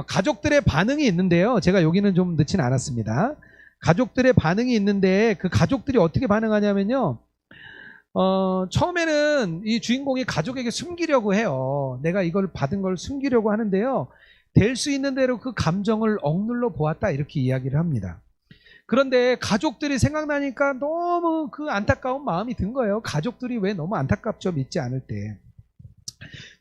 가족들의 반응이 있는데요. 제가 여기는 좀 넣진 않았습니다. 가족들의 반응이 있는데, 그 가족들이 어떻게 반응하냐면요. 처음에는 이 주인공이 가족에게 숨기려고 해요. 내가 이걸 받은 걸 숨기려고 하는데요. 될 수 있는 대로 그 감정을 억눌러 보았다, 이렇게 이야기를 합니다. 그런데 가족들이 생각나니까 너무 그 안타까운 마음이 든 거예요. 가족들이 왜 너무 안타깝죠, 믿지 않을 때.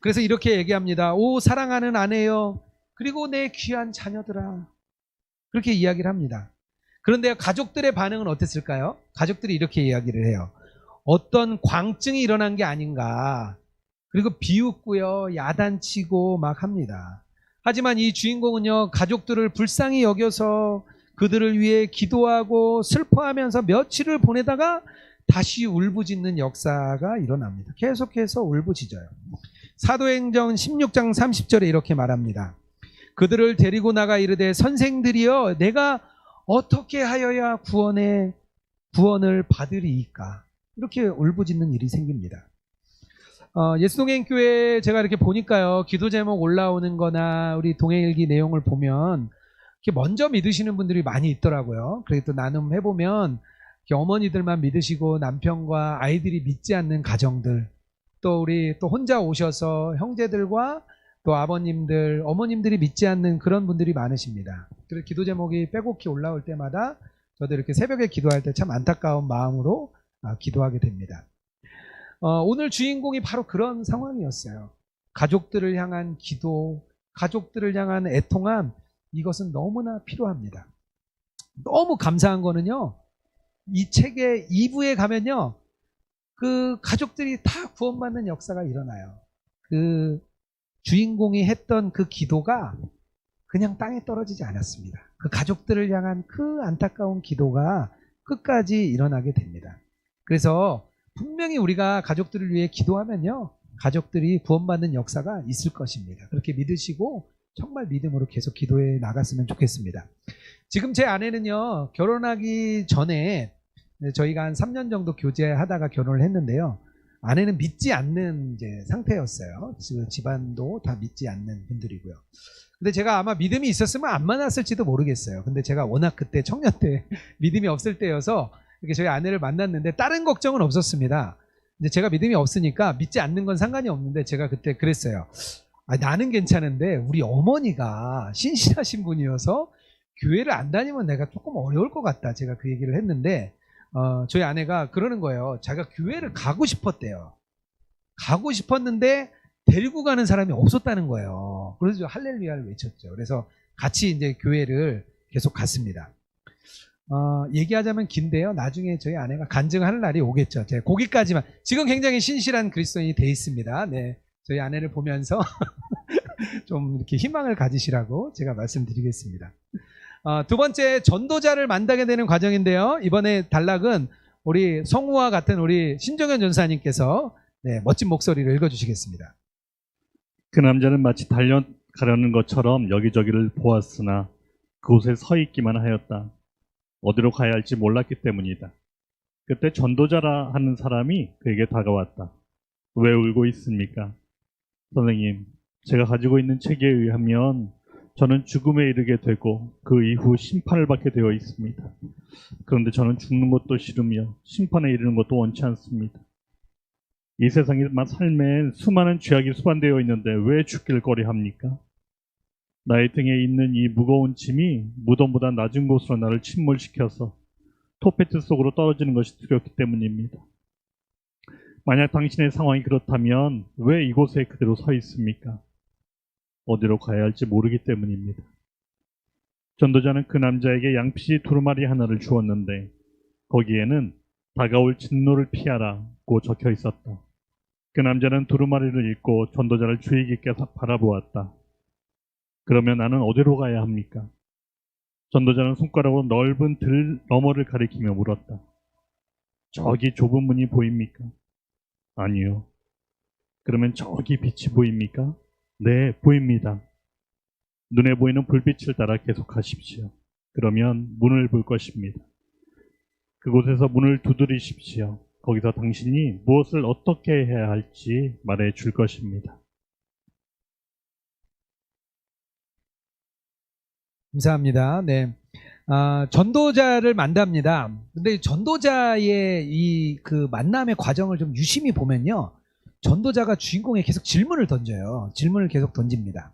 그래서 이렇게 얘기합니다. 오 사랑하는 아내여, 그리고 내 귀한 자녀들아, 그렇게 이야기를 합니다. 그런데 가족들의 반응은 어땠을까요? 가족들이 이렇게 이야기를 해요. 어떤 광증이 일어난 게 아닌가, 그리고 비웃고요, 야단치고 막 합니다. 하지만 이 주인공은요, 가족들을 불쌍히 여겨서 그들을 위해 기도하고 슬퍼하면서 며칠을 보내다가 다시 울부짖는 역사가 일어납니다. 계속해서 울부짖어요. 사도행전 16장 30절에 이렇게 말합니다. 그들을 데리고 나가 이르되 선생들이여, 내가 어떻게 하여야 구원을 받으리이까? 이렇게 울부짖는 일이 생깁니다. 예수동행교회 제가 이렇게 보니까요, 기도 제목 올라오는 거나 우리 동행일기 내용을 보면 이렇게 먼저 믿으시는 분들이 많이 있더라고요. 그래도 나눔 해보면 어머니들만 믿으시고 남편과 아이들이 믿지 않는 가정들, 또 우리 또 혼자 오셔서 형제들과 또 아버님들, 어머님들이 믿지 않는 그런 분들이 많으십니다. 그래서 기도 제목이 빼곡히 올라올 때마다 저도 이렇게 새벽에 기도할 때 참 안타까운 마음으로 기도하게 됩니다. 오늘 주인공이 바로 그런 상황이었어요. 가족들을 향한 기도, 가족들을 향한 애통함, 이것은 너무나 필요합니다. 너무 감사한 거는요, 이 책의 2부에 가면요, 그 가족들이 다 구원받는 역사가 일어나요. 그 주인공이 했던 그 기도가 그냥 땅에 떨어지지 않았습니다. 그 가족들을 향한 그 안타까운 기도가 끝까지 일어나게 됩니다. 그래서 분명히 우리가 가족들을 위해 기도하면요, 가족들이 구원받는 역사가 있을 것입니다. 그렇게 믿으시고 정말 믿음으로 계속 기도해 나갔으면 좋겠습니다. 지금 제 아내는요, 결혼하기 전에 저희가 한 3년 정도 교제하다가 결혼을 했는데요, 아내는 믿지 않는 이제 상태였어요. 집안도 다 믿지 않는 분들이고요. 근데 제가 아마 믿음이 있었으면 안 만났을지도 모르겠어요. 근데 제가 워낙 그때 청년 때 믿음이 없을 때여서 이렇게 저희 아내를 만났는데 다른 걱정은 없었습니다. 이제 제가 믿음이 없으니까 믿지 않는 건 상관이 없는데 제가 그때 그랬어요. 아, 나는 괜찮은데 우리 어머니가 신실하신 분이어서 교회를 안 다니면 내가 조금 어려울 것 같다. 제가 그 얘기를 했는데 저희 아내가 그러는 거예요. 자기가 교회를 가고 싶었대요. 가고 싶었는데 데리고 가는 사람이 없었다는 거예요. 그래서 저 할렐루야를 외쳤죠. 그래서 같이 이제 교회를 계속 갔습니다. 얘기하자면 긴데요. 나중에 저희 아내가 간증하는 날이 오겠죠. 제가 거기까지만. 지금 굉장히 신실한 그리스도인이 돼 있습니다. 네. 저희 아내를 보면서 좀 이렇게 희망을 가지시라고 제가 말씀드리겠습니다. 두 번째, 전도자를 만나게 되는 과정인데요. 이번에 단락은 우리 성우와 같은 우리 신정현 전사님께서 네, 멋진 목소리를 읽어주시겠습니다. 그 남자는 마치 달려가려는 것처럼 여기저기를 보았으나 그곳에 서 있기만 하였다. 어디로 가야 할지 몰랐기 때문이다. 그때 전도자라 하는 사람이 그에게 다가왔다. 왜 울고 있습니까? 선생님, 제가 가지고 있는 책에 의하면 저는 죽음에 이르게 되고 그 이후 심판을 받게 되어 있습니다. 그런데 저는 죽는 것도 싫으며 심판에 이르는 것도 원치 않습니다. 이 세상의 삶엔 수많은 죄악이 수반되어 있는데 왜 죽기를 꺼려합니까? 나의 등에 있는 이 무거운 짐이 무덤보다 낮은 곳으로 나를 침몰시켜서 토페트 속으로 떨어지는 것이 두렵기 때문입니다. 만약 당신의 상황이 그렇다면 왜 이곳에 그대로 서 있습니까? 어디로 가야 할지 모르기 때문입니다. 전도자는 그 남자에게 양피지 두루마리 하나를 주었는데 거기에는 다가올 진노를 피하라고 적혀 있었다. 그 남자는 두루마리를 읽고 전도자를 주의 깊게 바라보았다. 그러면 나는 어디로 가야 합니까? 전도자는 손가락으로 넓은 들 너머를 가리키며 물었다. 저기 좁은 문이 보입니까? 아니요. 그러면 저기 빛이 보입니까? 네, 보입니다. 눈에 보이는 불빛을 따라 계속하십시오. 그러면 문을 볼 것입니다. 그곳에서 문을 두드리십시오. 거기서 당신이 무엇을 어떻게 해야 할지 말해 줄 것입니다. 감사합니다. 네. 전도자를 만납니다. 근데 전도자의 이 그 만남의 과정을 좀 유심히 보면요. 전도자가 주인공에 계속 질문을 던져요. 질문을 계속 던집니다.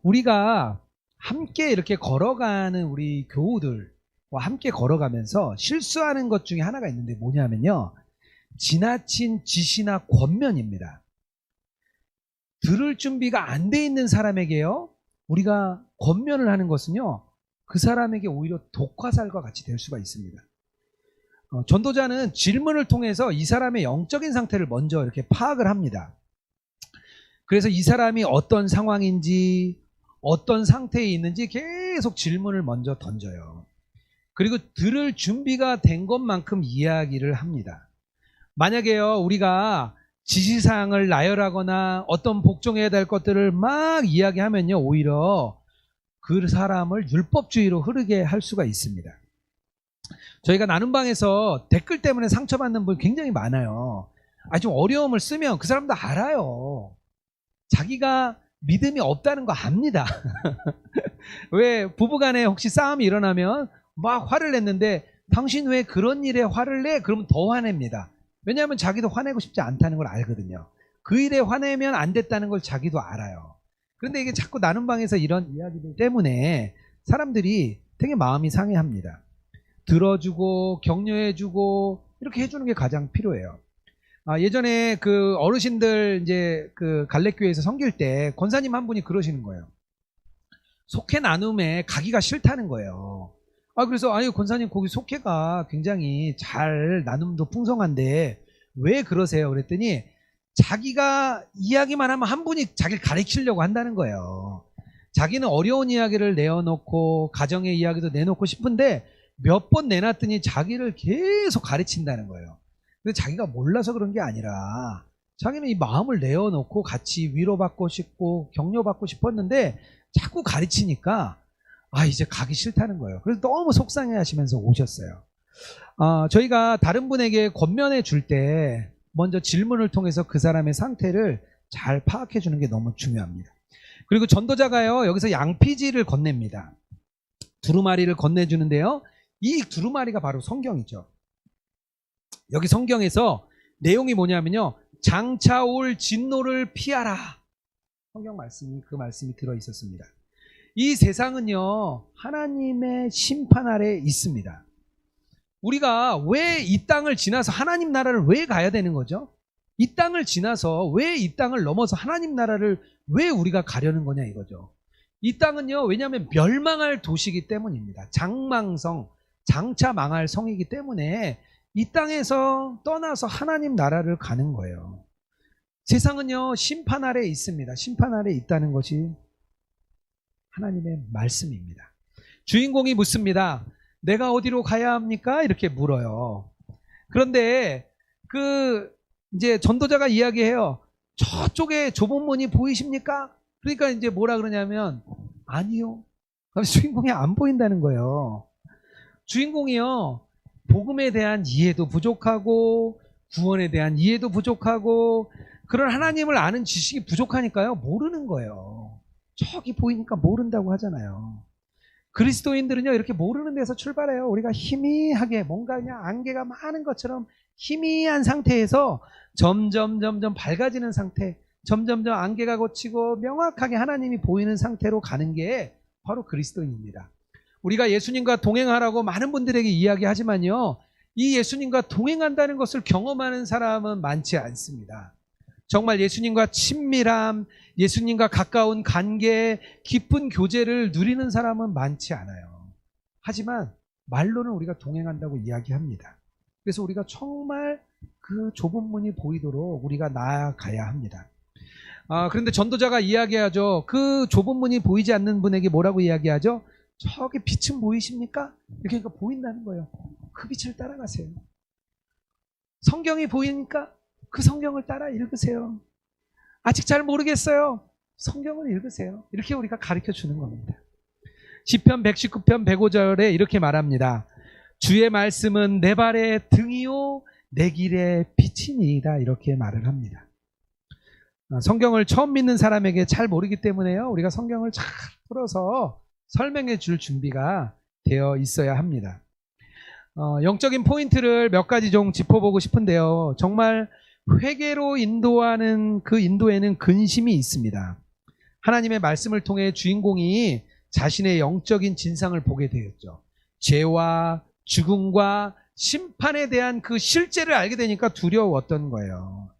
우리가 함께 이렇게 걸어가는 우리 교우들과 함께 걸어가면서 실수하는 것 중에 하나가 있는데 뭐냐면요. 지나친 지시나 권면입니다. 들을 준비가 안 돼 있는 사람에게요. 우리가 권면을 하는 것은요. 그 사람에게 오히려 독화살과 같이 될 수가 있습니다. 전도자는 질문을 통해서 이 사람의 영적인 상태를 먼저 이렇게 파악을 합니다. 그래서 이 사람이 어떤 상황인지 어떤 상태에 있는지 계속 질문을 먼저 던져요. 그리고 들을 준비가 된 것만큼 이야기를 합니다. 만약에요 우리가 지시사항을 나열하거나 어떤 복종해야 될 것들을 막 이야기하면요 오히려 그 사람을 율법주의로 흐르게 할 수가 있습니다. 저희가 나눔방에서 댓글 때문에 상처받는 분 굉장히 많아요. 좀 어려움을 쓰면 그 사람도 알아요. 자기가 믿음이 없다는 거 압니다. 왜 부부간에 혹시 싸움이 일어나면 막 화를 냈는데 당신 왜 그런 일에 화를 내? 그러면 더 화냅니다. 왜냐하면 자기도 화내고 싶지 않다는 걸 알거든요. 그 일에 화내면 안 됐다는 걸 자기도 알아요. 그런데 이게 자꾸 나눔방에서 이런 이야기들 때문에 사람들이 되게 마음이 상해합니다. 들어주고 격려해주고 이렇게 해주는 게 가장 필요해요. 예전에 그 어르신들 이제 그 갈래교회에서 섬길 때 권사님 한 분이 그러시는 거예요. 속회 나눔에 가기가 싫다는 거예요. 그래서 권사님 거기 속회가 굉장히 잘 나눔도 풍성한데 왜 그러세요? 그랬더니 자기가 이야기만 하면 한 분이 자기를 가르치려고 한다는 거예요. 자기는 어려운 이야기를 내어놓고 가정의 이야기도 내놓고 싶은데 몇 번 내놨더니 자기를 계속 가르친다는 거예요. 근데 자기가 몰라서 그런 게 아니라 자기는 이 마음을 내어놓고 같이 위로받고 싶고 격려받고 싶었는데 자꾸 가르치니까 이제 가기 싫다는 거예요. 그래서 너무 속상해 하시면서 오셨어요. 저희가 다른 분에게 권면해 줄 때 먼저 질문을 통해서 그 사람의 상태를 잘 파악해 주는 게 너무 중요합니다. 그리고 전도자가요 여기서 양피지를 건넵니다. 두루마리를 건네주는데요. 이 두루마리가 바로 성경이죠. 여기 성경에서 내용이 뭐냐면요. 장차 올 진노를 피하라. 성경 말씀이 그 말씀이 들어 있었습니다. 이 세상은요. 하나님의 심판 아래에 있습니다. 우리가 왜 이 땅을 지나서 하나님 나라를 왜 가야 되는 거죠? 이 땅을 지나서 왜 이 땅을 넘어서 하나님 나라를 왜 우리가 가려는 거냐 이거죠. 이 땅은요. 왜냐하면 멸망할 도시이기 때문입니다. 장망성, 장차 망할 성이기 때문에 이 땅에서 떠나서 하나님 나라를 가는 거예요. 세상은요. 심판 아래에 있습니다. 심판 아래에 있다는 것이 하나님의 말씀입니다. 주인공이 묻습니다. 내가 어디로 가야 합니까? 이렇게 물어요. 그런데 이제 전도자가 이야기해요. 저쪽에 좁은 문이 보이십니까? 그러니까 이제 뭐라 그러냐면 아니요. 그럼 주인공이 안 보인다는 거예요. 주인공이요. 복음에 대한 이해도 부족하고 구원에 대한 이해도 부족하고 그런 하나님을 아는 지식이 부족하니까요. 모르는 거예요. 저기 보이니까 모른다고 하잖아요. 그리스도인들은요. 이렇게 모르는 데서 출발해요. 우리가 희미하게 뭔가 그냥 안개가 많은 것처럼 희미한 상태에서 점점 밝아지는 상태, 점점 안개가 걷히고 명확하게 하나님이 보이는 상태로 가는 게 바로 그리스도인입니다. 우리가 예수님과 동행하라고 많은 분들에게 이야기하지만요. 이 예수님과 동행한다는 것을 경험하는 사람은 많지 않습니다. 정말 예수님과 친밀함, 예수님과 가까운 관계, 깊은 교제를 누리는 사람은 많지 않아요. 하지만 말로는 우리가 동행한다고 이야기합니다. 그래서 우리가 정말 그 좁은 문이 보이도록 우리가 나아가야 합니다. 그런데 전도자가 이야기하죠. 그 좁은 문이 보이지 않는 분에게 뭐라고 이야기하죠? 저기 빛은 보이십니까? 이렇게 그러니까 보인다는 거예요. 그 빛을 따라가세요. 성경이 보이니까 그 성경을 따라 읽으세요. 아직 잘 모르겠어요. 성경을 읽으세요. 이렇게 우리가 가르쳐 주는 겁니다. 시편 119편 105절에 이렇게 말합니다. 주의 말씀은 내 발의 등이요 내 길의 빛이니이다. 이렇게 말을 합니다. 성경을 처음 믿는 사람에게 잘 모르기 때문에요. 우리가 성경을 잘 풀어서 설명해 줄 준비가 되어 있어야 합니다. 영적인 포인트를 몇 가지 좀 짚어보고 싶은데요. 정말 회개로 인도하는 그 인도에는 근심이 있습니다. 하나님의 말씀을 통해 주인공이 자신의 영적인 진상을 보게 되었죠. 죄와 죽음과 심판에 대한 그 실제를 알게 되니까 두려웠던 거예요.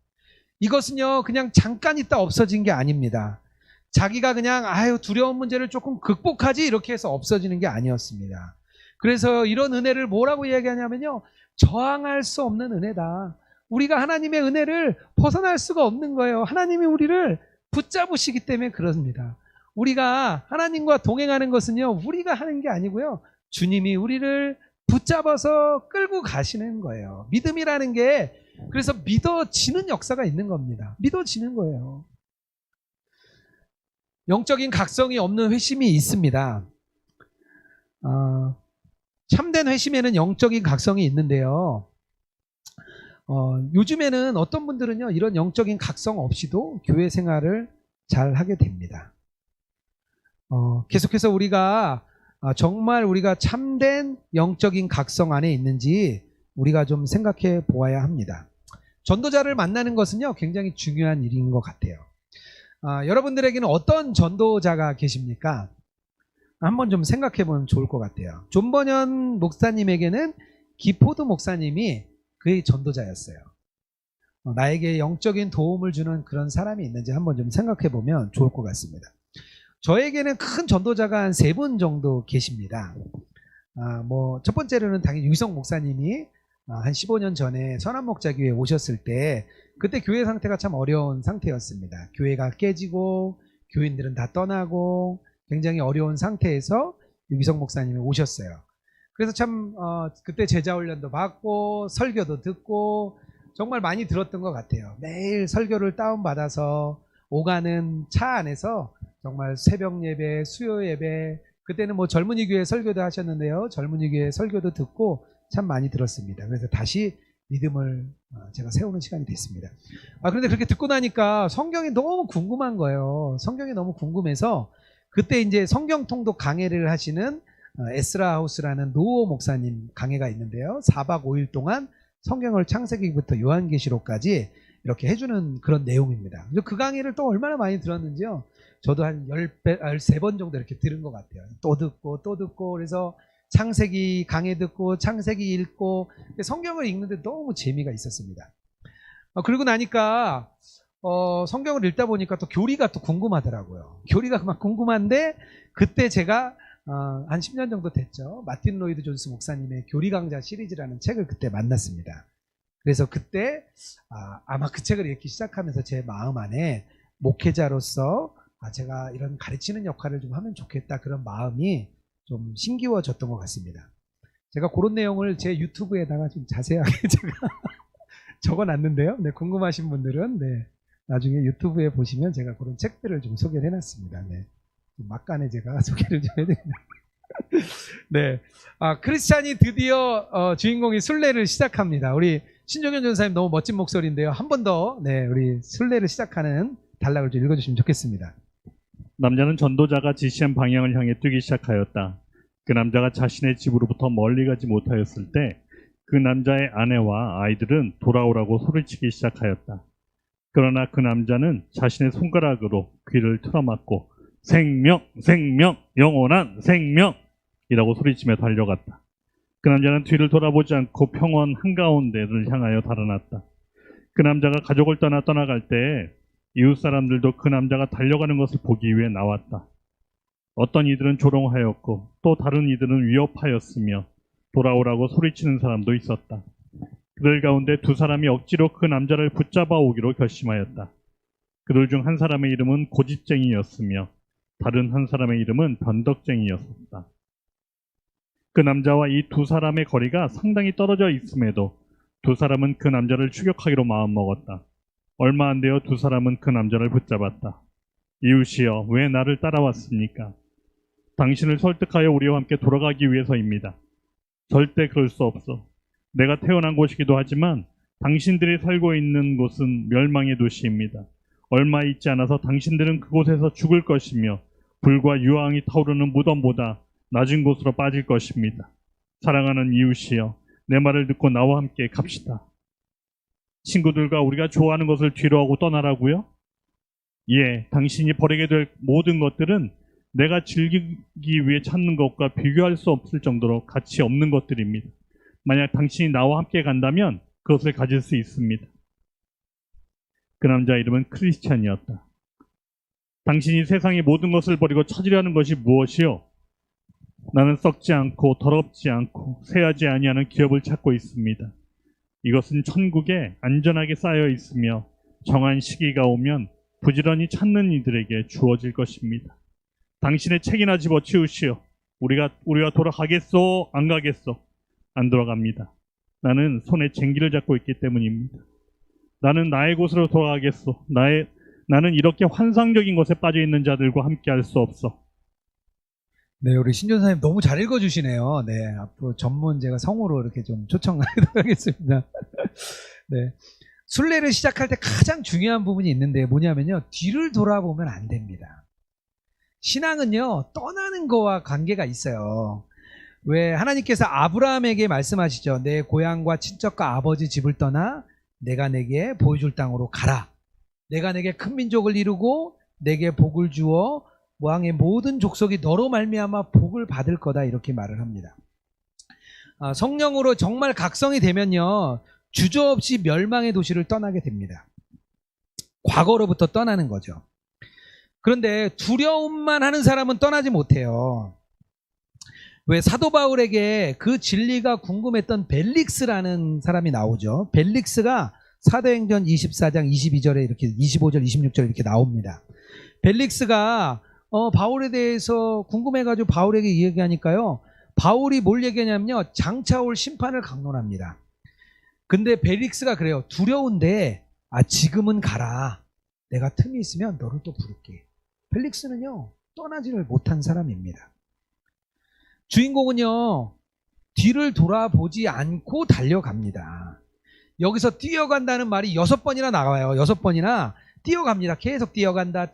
이것은요, 그냥 잠깐 있다 없어진 게 아닙니다. 자기가 그냥 두려운 문제를 조금 극복하지 이렇게 해서 없어지는 게 아니었습니다. 그래서 이런 은혜를 뭐라고 이야기하냐면요, 저항할 수 없는 은혜다. 우리가 하나님의 은혜를 벗어날 수가 없는 거예요. 하나님이 우리를 붙잡으시기 때문에 그렇습니다. 우리가 하나님과 동행하는 것은요, 우리가 하는 게 아니고요, 주님이 우리를 붙잡아서 끌고 가시는 거예요. 믿음이라는 게 그래서 믿어지는 역사가 있는 겁니다. 믿어지는 거예요. 영적인 각성이 없는 회심이 있습니다. 참된 회심에는 영적인 각성이 있는데요. 요즘에는 어떤 분들은요, 이런 영적인 각성 없이도 교회 생활을 잘 하게 됩니다. 계속해서 우리가 정말 우리가 참된 영적인 각성 안에 있는지 우리가 좀 생각해 보아야 합니다. 전도자를 만나는 것은요, 굉장히 중요한 일인 것 같아요. 여러분들에게는 어떤 전도자가 계십니까? 한번 좀 생각해 보면 좋을 것 같아요. 존버년 목사님에게는 기포드 목사님이 그의 전도자였어요. 나에게 영적인 도움을 주는 그런 사람이 있는지 한번 좀 생각해 보면 좋을 것 같습니다. 저에게는 큰 전도자가 한 3분 정도 계십니다. 첫 번째로는 당연히 유기성 목사님이 한 15년 전에 선한목자교회에 오셨을 때 그때 교회 상태가 참 어려운 상태였습니다. 교회가 깨지고 교인들은 다 떠나고 굉장히 어려운 상태에서 유기성 목사님이 오셨어요. 그래서 참 그때 제자훈련도 받고 설교도 듣고 정말 많이 들었던 것 같아요. 매일 설교를 다운받아서 오가는 차 안에서 정말 새벽 예배, 수요 예배, 그때는 젊은이 교회 설교도 하셨는데요. 젊은이 교회 설교도 듣고 참 많이 들었습니다. 그래서 다시 믿음을 제가 세우는 시간이 됐습니다. 그런데 그렇게 듣고 나니까 성경이 너무 궁금한 거예요. 성경이 너무 궁금해서 그때 이제 성경 통독 강해를 하시는 에스라 하우스라는 노호 목사님 강해가 있는데요. 4박 5일 동안 성경을 창세기부터 요한계시록까지 이렇게 해주는 그런 내용입니다. 그 강의를 또 얼마나 많이 들었는지요. 저도 한 13번 정도 이렇게 들은 것 같아요. 또 듣고 또 듣고 그래서 창세기 강의 듣고 창세기 읽고 성경을 읽는데 너무 재미가 있었습니다. 그리고 나니까 성경을 읽다 보니까 또 교리가 또 궁금하더라고요. 교리가 막 궁금한데 그때 제가 한 10년 정도 됐죠. 마틴 로이드 존스 목사님의 교리 강좌 시리즈라는 책을 그때 만났습니다. 그래서 그때 아마 그 책을 읽기 시작하면서 제 마음 안에 목회자로서 제가 이런 가르치는 역할을 좀 하면 좋겠다 그런 마음이 좀 심기워졌던 것 같습니다. 제가 그런 내용을 제 유튜브에다가 좀 자세하게 제가 적어놨는데요. 네, 궁금하신 분들은 네, 나중에 유튜브에 보시면 제가 그런 책들을 좀 소개를 해놨습니다. 네, 막간에 제가 소개를 좀 해드립니다. 네, 크리스찬이 드디어 주인공이 순례를 시작합니다. 우리 신종현 전사님 너무 멋진 목소리인데요. 한 번 더 네, 우리 순례를 시작하는 단락을 좀 읽어주시면 좋겠습니다. 남자는 전도자가 지시한 방향을 향해 뛰기 시작하였다. 그 남자가 자신의 집으로부터 멀리 가지 못하였을 때 그 남자의 아내와 아이들은 돌아오라고 소리치기 시작하였다. 그러나 그 남자는 자신의 손가락으로 귀를 틀어막고 생명, 생명, 영원한 생명이라고 소리치며 달려갔다. 그 남자는 뒤를 돌아보지 않고 평원 한가운데를 향하여 달아났다. 그 남자가 가족을 떠나갈 때 이웃 사람들도 그 남자가 달려가는 것을 보기 위해 나왔다. 어떤 이들은 조롱하였고 또 다른 이들은 위협하였으며 돌아오라고 소리치는 사람도 있었다. 그들 가운데 두 사람이 억지로 그 남자를 붙잡아 오기로 결심하였다. 그들 중 한 사람의 이름은 고집쟁이였으며 다른 한 사람의 이름은 변덕쟁이였었다. 그 남자와 이 두 사람의 거리가 상당히 떨어져 있음에도 두 사람은 그 남자를 추격하기로 마음먹었다. 얼마 안 되어 두 사람은 그 남자를 붙잡았다. 이웃이여, 왜 나를 따라왔습니까? 당신을 설득하여 우리와 함께 돌아가기 위해서입니다. 절대 그럴 수 없어. 내가 태어난 곳이기도 하지만 당신들이 살고 있는 곳은 멸망의 도시입니다. 얼마 있지 않아서 당신들은 그곳에서 죽을 것이며 불과 유황이 타오르는 무덤보다 낮은 곳으로 빠질 것입니다. 사랑하는 이웃이여, 내 말을 듣고 나와 함께 갑시다. 친구들과 우리가 좋아하는 것을 뒤로하고 떠나라고요? 예, 당신이 버리게 될 모든 것들은 내가 즐기기 위해 찾는 것과 비교할 수 없을 정도로 가치 없는 것들입니다. 만약 당신이 나와 함께 간다면 그것을 가질 수 있습니다. 그 남자 이름은 크리스찬이었다. 당신이 세상의 모든 것을 버리고 찾으려는 것이 무엇이요? 나는 썩지 않고 더럽지 않고 새하지 아니하는 기업을 찾고 있습니다. 이것은 천국에 안전하게 쌓여 있으며 정한 시기가 오면 부지런히 찾는 이들에게 주어질 것입니다. 당신의 책이나 집어치우시오. 우리가 돌아가겠소? 안 가겠소? 안 돌아갑니다. 나는 손에 쟁기를 잡고 있기 때문입니다. 나는 나의 곳으로 돌아가겠소. 나는 이렇게 환상적인 것에 빠져 있는 자들과 함께 할 수 없어. 네, 우리 신전사님 너무 잘 읽어주시네요. 네, 앞으로 전문 제가 성우로 이렇게 좀 초청하도록 하겠습니다. 네. 순례를 시작할 때 가장 중요한 부분이 있는데 뭐냐면요. 뒤를 돌아보면 안 됩니다. 신앙은요, 떠나는 거와 관계가 있어요. 왜 하나님께서 아브라함에게 말씀하시죠. 내 고향과 친척과 아버지 집을 떠나 내가 내게 보여줄 땅으로 가라. 내가 내게 큰 민족을 이루고 내게 복을 주어 왕의 모든 족속이 너로 말미암아 복을 받을 거다 이렇게 말을 합니다. 성령으로 정말 각성이 되면요. 주저없이 멸망의 도시를 떠나게 됩니다. 과거로부터 떠나는 거죠. 그런데 두려움만 하는 사람은 떠나지 못해요. 왜 사도 바울에게 그 진리가 궁금했던 벨릭스라는 사람이 나오죠. 벨릭스가 사도행전 24장 22절에 이렇게 25절 26절 이렇게 나옵니다. 벨릭스가 바울에 대해서 궁금해가지고 바울에게 이야기하니까요. 바울이 뭘 얘기하냐면요. 장차 올 심판을 강론합니다. 근데 벨릭스가 그래요. 두려운데 지금은 가라. 내가 틈이 있으면 너를 또 부를게. 벨릭스는요. 떠나지를 못한 사람입니다. 주인공은요. 뒤를 돌아보지 않고 달려갑니다. 여기서 뛰어간다는 말이 6번이나 나와요. 6번이나 뛰어갑니다. 계속 뛰어간다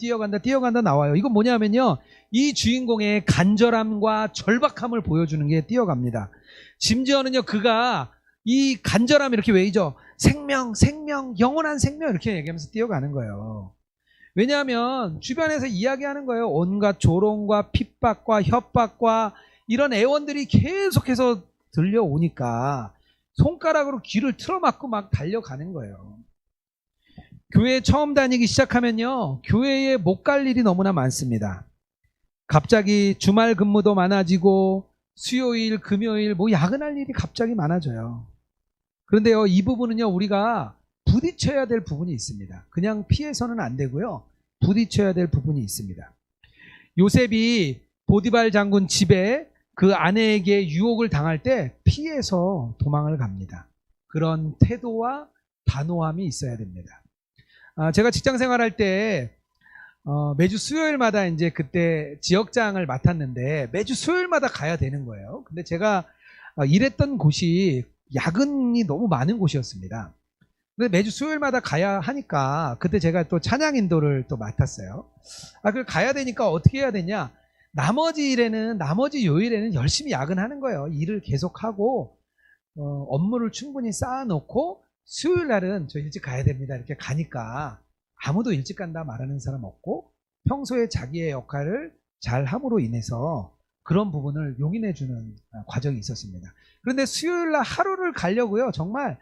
나와요. 이건 뭐냐면요, 이 주인공의 간절함과 절박함을 보여주는 게 뛰어갑니다. 심지어는요, 그가 이 간절함 이렇게 외이죠. 생명, 영원한 생명 이렇게 얘기하면서 뛰어가는 거예요. 왜냐하면 주변에서 이야기하는 거예요. 온갖 조롱과 핍박과 협박과 이런 애원들이 계속해서 들려오니까 손가락으로 귀를 틀어막고 막 달려가는 거예요. 교회 처음 다니기 시작하면요, 교회에 못 갈 일이 너무나 많습니다. 갑자기 주말 근무도 많아지고 수요일, 금요일 뭐 야근할 일이 갑자기 많아져요. 그런데요, 이 부분은요, 우리가 부딪혀야 될 부분이 있습니다. 그냥 피해서는 안 되고요, 부딪혀야 될 부분이 있습니다. 요셉이 보디발 장군 집에 그 아내에게 유혹을 당할 때 피해서 도망을 갑니다. 그런 태도와 단호함이 있어야 됩니다. 제가 직장 생활할 때 매주 수요일마다 이제 그때 지역장을 맡았는데 매주 수요일마다 가야 되는 거예요. 근데 제가 일했던 곳이 야근이 너무 많은 곳이었습니다. 근데 매주 수요일마다 가야 하니까 그때 제가 또 찬양 인도를 또 맡았어요. 그걸 가야 되니까 어떻게 해야 되냐? 나머지 요일에는 열심히 야근하는 거예요. 일을 계속하고 업무를 충분히 쌓아놓고 수요일 날은 저 일찍 가야 됩니다. 이렇게 가니까 아무도 일찍 간다 말하는 사람 없고 평소에 자기의 역할을 잘 함으로 인해서 그런 부분을 용인해주는 과정이 있었습니다. 그런데 수요일 날 하루를 가려고요, 정말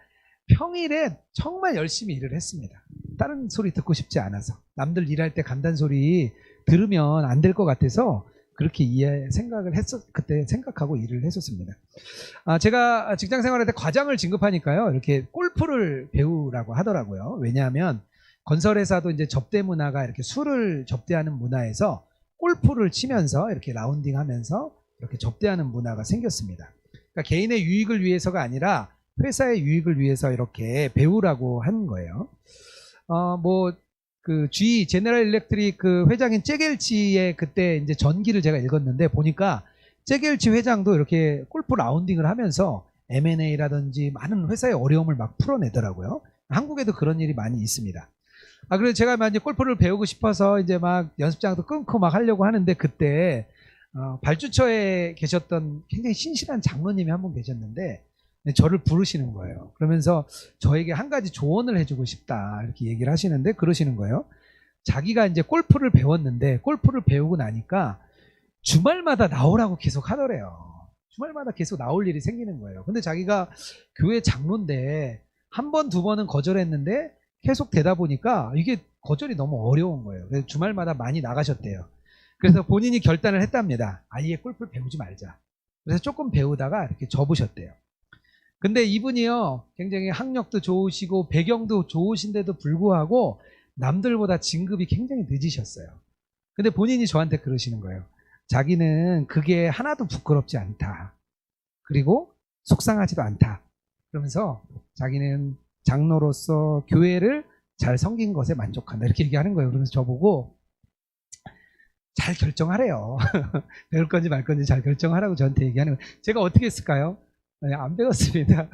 평일에 정말 열심히 일을 했습니다. 다른 소리 듣고 싶지 않아서, 남들 일할 때 간다는 소리 들으면 안 될 것 같아서 그렇게 그때 생각하고 일을 했었습니다. 제가 직장 생활할 때 과장을 진급하니까요, 이렇게 골프를 배우라고 하더라고요. 왜냐하면 건설회사도 이제 접대 문화가 이렇게 술을 접대하는 문화에서 골프를 치면서 이렇게 라운딩 하면서 이렇게 접대하는 문화가 생겼습니다. 그러니까 개인의 유익을 위해서가 아니라 회사의 유익을 위해서 이렇게 배우라고 한 거예요. 그 GE 제너럴 일렉트릭 그 회장인 잭 엘치의 그때 이제 전기를 제가 읽었는데 보니까 잭 엘치 회장도 이렇게 골프 라운딩을 하면서 M&A라든지 많은 회사의 어려움을 막 풀어내더라고요. 한국에도 그런 일이 많이 있습니다. 그래서 제가 이제 골프를 배우고 싶어서 이제 막 연습장도 끊고 막 하려고 하는데 그때 발주처에 계셨던 굉장히 신실한 장로님이 한 분 계셨는데 저를 부르시는 거예요. 그러면서 저에게 한 가지 조언을 해주고 싶다 이렇게 얘기를 하시는데 그러시는 거예요. 자기가 이제 골프를 배웠는데 골프를 배우고 나니까 주말마다 나오라고 계속 하더래요. 주말마다 계속 나올 일이 생기는 거예요. 근데 자기가 교회 장로인데 한 번, 두 번은 거절했는데 계속 되다 보니까 이게 거절이 너무 어려운 거예요. 그래서 주말마다 많이 나가셨대요. 그래서 본인이 결단을 했답니다. 아예 골프를 배우지 말자. 그래서 조금 배우다가 이렇게 접으셨대요. 근데 이분이요, 굉장히 학력도 좋으시고 배경도 좋으신데도 불구하고 남들보다 진급이 굉장히 늦으셨어요. 근데 본인이 저한테 그러시는 거예요. 자기는 그게 하나도 부끄럽지 않다. 그리고 속상하지도 않다. 그러면서 자기는 장로로서 교회를 잘 섬긴 것에 만족한다. 이렇게 얘기하는 거예요. 그러면서 저보고 잘 결정하래요. 배울 건지 말 건지 잘 결정하라고 저한테 얘기하는 거예요. 제가 어떻게 했을까요? 안 배웠습니다.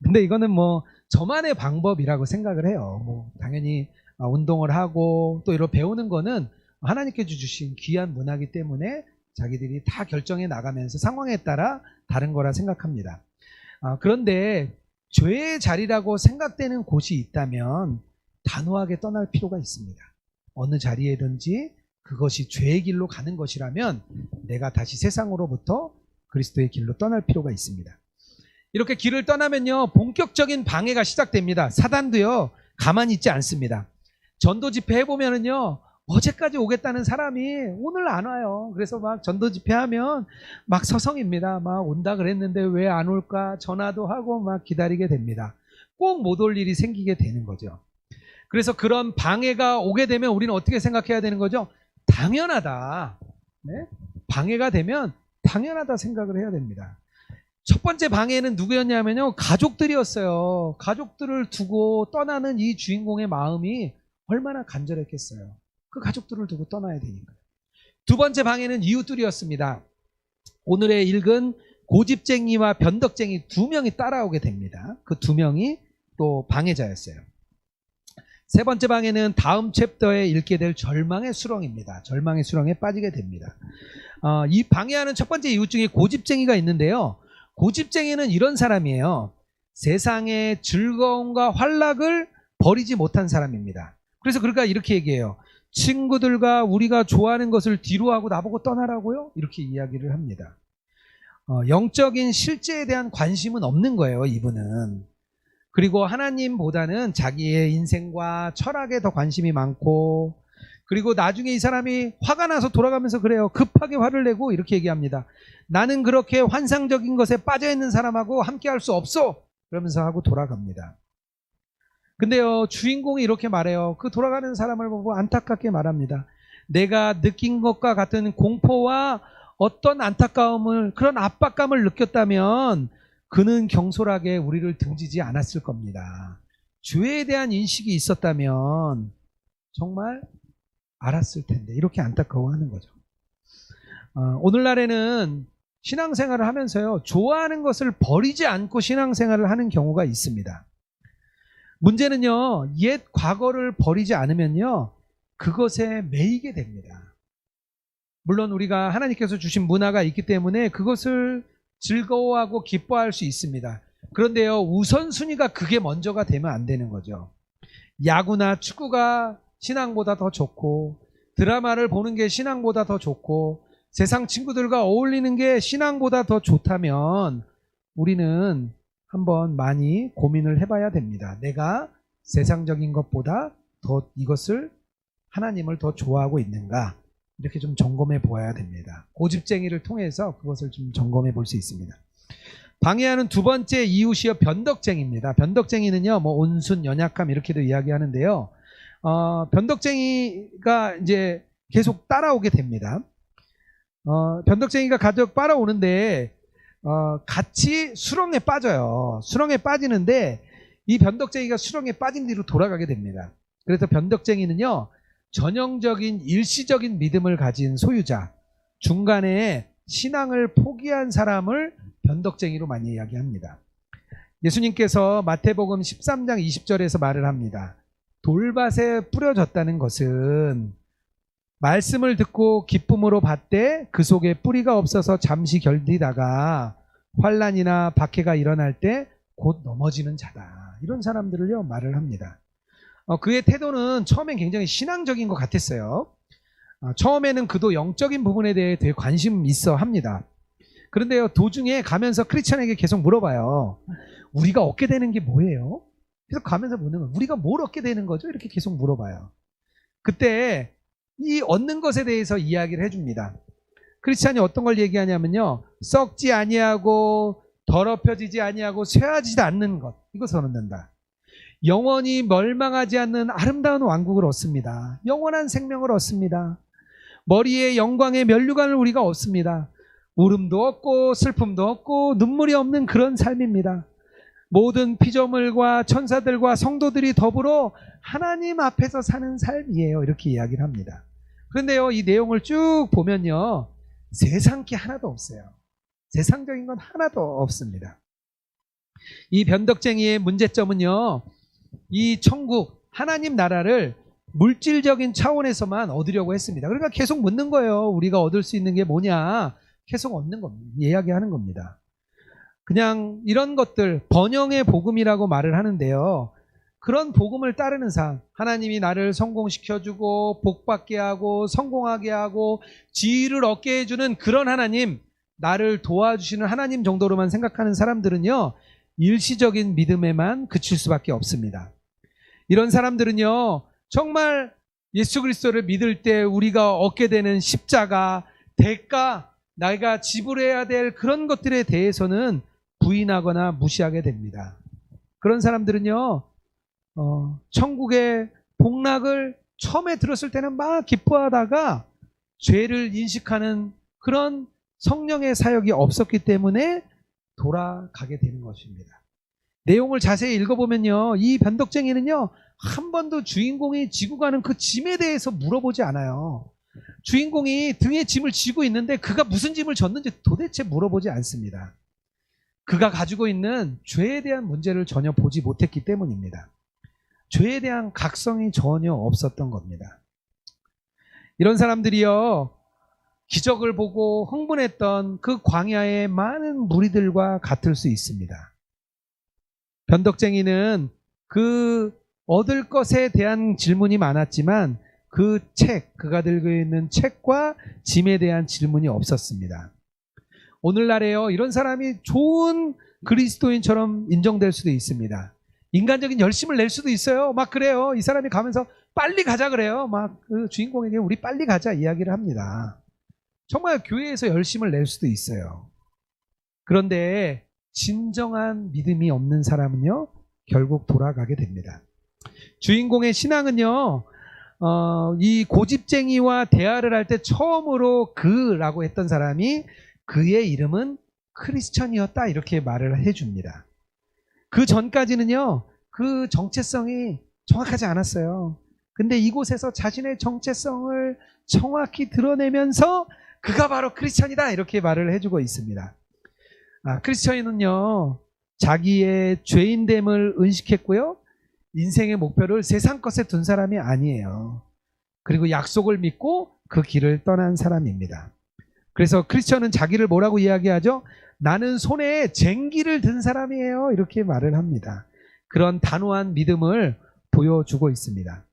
근데 이거는 뭐 저만의 방법이라고 생각을 해요. 뭐 당연히 운동을 하고 또 이런 배우는 거는 하나님께서 주신 귀한 문화이기 때문에 자기들이 다 결정해 나가면서 상황에 따라 다른 거라 생각합니다. 그런데 죄의 자리라고 생각되는 곳이 있다면 단호하게 떠날 필요가 있습니다. 어느 자리에든지 그것이 죄의 길로 가는 것이라면 내가 다시 세상으로부터 그리스도의 길로 떠날 필요가 있습니다. 이렇게 길을 떠나면요, 본격적인 방해가 시작됩니다. 사단도요, 가만히 있지 않습니다. 전도 집회 해보면은요, 어제까지 오겠다는 사람이 오늘 안 와요. 그래서 막 전도 집회하면 막 서성입니다. 막 온다 그랬는데 왜 안 올까 전화도 하고 막 기다리게 됩니다. 꼭 못 올 일이 생기게 되는 거죠. 그래서 그런 방해가 오게 되면 우리는 어떻게 생각해야 되는 거죠? 당연하다. 네? 방해가 되면 당연하다 생각을 해야 됩니다. 첫 번째 방해는 누구였냐면요, 가족들이었어요. 가족들을 두고 떠나는 이 주인공의 마음이 얼마나 간절했겠어요. 그 가족들을 두고 떠나야 되니까. 두 번째 방해는 이웃들이었습니다. 오늘의 읽은 고집쟁이와 변덕쟁이 두 명이 따라오게 됩니다. 그 두 명이 또 방해자였어요. 세 번째 방에는 다음 챕터에 읽게 될 절망의 수렁입니다. 절망의 수렁에 빠지게 됩니다. 이 방해하는 첫 번째 이유 중에 고집쟁이가 있는데요. 고집쟁이는 이런 사람이에요. 세상의 즐거움과 환락을 버리지 못한 사람입니다. 그래서 그러니까 이렇게 얘기해요. 친구들과 우리가 좋아하는 것을 뒤로하고 나보고 떠나라고요? 이렇게 이야기를 합니다. 영적인 실제에 대한 관심은 없는 거예요, 이분은. 그리고 하나님보다는 자기의 인생과 철학에 더 관심이 많고, 그리고 나중에 이 사람이 화가 나서 돌아가면서 그래요. 급하게 화를 내고 이렇게 얘기합니다. 나는 그렇게 환상적인 것에 빠져있는 사람하고 함께 할 수 없어! 그러면서 하고 돌아갑니다. 근데요, 주인공이 이렇게 말해요. 그 돌아가는 사람을 보고 안타깝게 말합니다. 내가 느낀 것과 같은 공포와 어떤 안타까움을, 그런 압박감을 느꼈다면 그는 경솔하게 우리를 등지지 않았을 겁니다. 죄에 대한 인식이 있었다면 정말 알았을 텐데, 이렇게 안타까워하는 거죠. 오늘날에는 신앙생활을 하면서요, 좋아하는 것을 버리지 않고 신앙생활을 하는 경우가 있습니다. 문제는요, 옛 과거를 버리지 않으면요, 그것에 매이게 됩니다. 물론 우리가 하나님께서 주신 문화가 있기 때문에 그것을 즐거워하고 기뻐할 수 있습니다. 그런데요, 우선순위가 그게 먼저가 되면 안 되는 거죠. 야구나 축구가 신앙보다 더 좋고, 드라마를 보는 게 신앙보다 더 좋고, 세상 친구들과 어울리는 게 신앙보다 더 좋다면 우리는 한번 많이 고민을 해봐야 됩니다. 내가 세상적인 것보다 더 이것을, 하나님을 더 좋아하고 있는가, 이렇게 좀 점검해 보아야 됩니다. 고집쟁이를 통해서 그것을 좀 점검해 볼 수 있습니다. 방해하는 두 번째 이유시여 변덕쟁이입니다. 변덕쟁이는요, 뭐 온순, 연약함 이렇게도 이야기하는데요. 변덕쟁이가 이제 계속 따라오게 됩니다. 변덕쟁이가 가족 따라오는데 같이 수렁에 빠져요. 수렁에 빠지는데 이 변덕쟁이가 수렁에 빠진 뒤로 돌아가게 됩니다. 그래서 변덕쟁이는요, 전형적인 일시적인 믿음을 가진 소유자, 중간에 신앙을 포기한 사람을 변덕쟁이로 많이 이야기합니다. 예수님께서 마태복음 13장 20절에서 말을 합니다. 돌밭에 뿌려졌다는 것은 말씀을 듣고 기쁨으로 받되 그 속에 뿌리가 없어서 잠시 견디다가 환난이나 박해가 일어날 때 곧 넘어지는 자다. 이런 사람들을요, 말을 합니다. 그의 태도는 처음엔 굉장히 신앙적인 것 같았어요. 처음에는 그도 영적인 부분에 대해 되게 관심 있어 합니다. 그런데요, 도중에 가면서 크리스천에게 계속 물어봐요. 우리가 얻게 되는 게 뭐예요? 계속 가면서 묻는 거예요. 우리가 뭘 얻게 되는 거죠? 이렇게 계속 물어봐요. 그때 이 얻는 것에 대해서 이야기를 해줍니다. 크리스찬이 어떤 걸 얘기하냐면요, 썩지 아니하고 더럽혀지지 아니하고 쇠하지도 않는 것, 이것을 얻는다. 영원히 멸망하지 않는 아름다운 왕국을 얻습니다. 영원한 생명을 얻습니다. 머리에 영광의 면류관을 우리가 얻습니다. 울음도 없고 슬픔도 없고 눈물이 없는 그런 삶입니다. 모든 피조물과 천사들과 성도들이 더불어 하나님 앞에서 사는 삶이에요. 이렇게 이야기를 합니다. 그런데요, 이 내용을 쭉 보면요, 세상 게 하나도 없어요. 세상적인 건 하나도 없습니다. 이 변덕쟁이의 문제점은요, 이 천국, 하나님 나라를 물질적인 차원에서만 얻으려고 했습니다. 그러니까 계속 묻는 거예요. 우리가 얻을 수 있는 게 뭐냐, 계속 얻는 겁니다. 이야기하는 겁니다. 그냥 이런 것들, 번영의 복음이라고 말을 하는데요, 그런 복음을 따르는 삶, 하나님이 나를 성공시켜주고 복받게 하고 성공하게 하고 지위를 얻게 해주는 그런 하나님, 나를 도와주시는 하나님 정도로만 생각하는 사람들은요, 일시적인 믿음에만 그칠 수밖에 없습니다. 이런 사람들은요, 정말 예수 그리스도를 믿을 때 우리가 얻게 되는 십자가, 대가, 내가 지불해야 될 그런 것들에 대해서는 부인하거나 무시하게 됩니다. 그런 사람들은요, 천국의 복락을 처음에 들었을 때는 막 기뻐하다가 죄를 인식하는 그런 성령의 사역이 없었기 때문에 돌아가게 되는 것입니다. 내용을 자세히 읽어보면요, 이 변덕쟁이는요, 한 번도 주인공이 지고 가는 그 짐에 대해서 물어보지 않아요. 주인공이 등에 짐을 지고 있는데 그가 무슨 짐을 졌는지 도대체 물어보지 않습니다. 그가 가지고 있는 죄에 대한 문제를 전혀 보지 못했기 때문입니다. 죄에 대한 각성이 전혀 없었던 겁니다. 이런 사람들이요, 기적을 보고 흥분했던 그 광야의 많은 무리들과 같을 수 있습니다. 변덕쟁이는 그 얻을 것에 대한 질문이 많았지만 그 책, 그가 들고 있는 책과 짐에 대한 질문이 없었습니다. 오늘날에요, 이런 사람이 좋은 그리스도인처럼 인정될 수도 있습니다. 인간적인 열심을 낼 수도 있어요. 막 그래요. 이 사람이 가면서 빨리 가자 그래요. 막 그 주인공에게 우리 빨리 가자 이야기를 합니다. 정말 교회에서 열심을 낼 수도 있어요. 그런데 진정한 믿음이 없는 사람은요, 결국 돌아가게 됩니다. 주인공의 신앙은요, 이 고집쟁이와 대화를 할 때 처음으로 그라고 했던 사람이 그의 이름은 크리스천이었다 이렇게 말을 해줍니다. 그 전까지는요, 그 정체성이 정확하지 않았어요. 근데 이곳에서 자신의 정체성을 정확히 드러내면서 그가 바로 크리스천이다 이렇게 말을 해주고 있습니다. 크리스천은요, 자기의 죄인됨을 은식했고요, 인생의 목표를 세상 것에 둔 사람이 아니에요. 그리고 약속을 믿고 그 길을 떠난 사람입니다. 그래서 크리스천은 자기를 뭐라고 이야기하죠? 나는 손에 쟁기를 든 사람이에요 이렇게 말을 합니다. 그런 단호한 믿음을 보여주고 있습니다.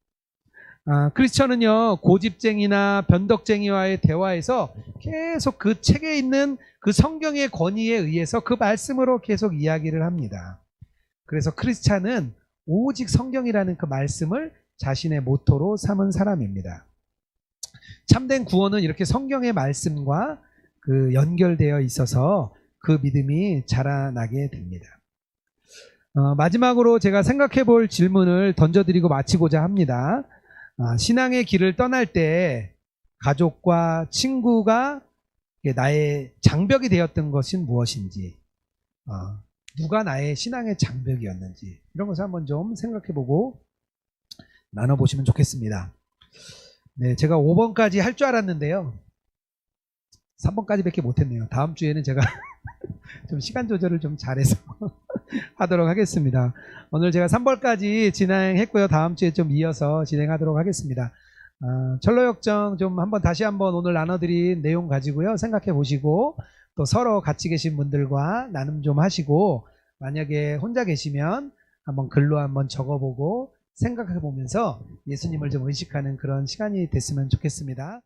크리스천은요, 고집쟁이나 변덕쟁이와의 대화에서 계속 그 책에 있는 그 성경의 권위에 의해서 그 말씀으로 계속 이야기를 합니다. 그래서 크리스찬은 오직 성경이라는 그 말씀을 자신의 모토로 삼은 사람입니다. 참된 구원은 이렇게 성경의 말씀과 그 연결되어 있어서 그 믿음이 자라나게 됩니다. 마지막으로 제가 생각해 볼 질문을 던져드리고 마치고자 합니다. 신앙의 길을 떠날 때 가족과 친구가 나의 장벽이 되었던 것은 무엇인지, 누가 나의 신앙의 장벽이었는지 이런 것을 한번 좀 생각해보고 나눠보시면 좋겠습니다. 네, 제가 5번까지 할 줄 알았는데요, 3번까지 밖에 못했네요. 다음 주에는 제가 좀 시간 조절을 좀 잘해서 하도록 하겠습니다. 오늘 제가 3번까지 진행했고요. 다음 주에 좀 이어서 진행하도록 하겠습니다. 철로역정 좀 다시 한번 오늘 나눠드린 내용 가지고요, 생각해 보시고 또 서로 같이 계신 분들과 나눔 좀 하시고, 만약에 혼자 계시면 한번 글로 한번 적어보고 생각해 보면서 예수님을 좀 의식하는 그런 시간이 됐으면 좋겠습니다.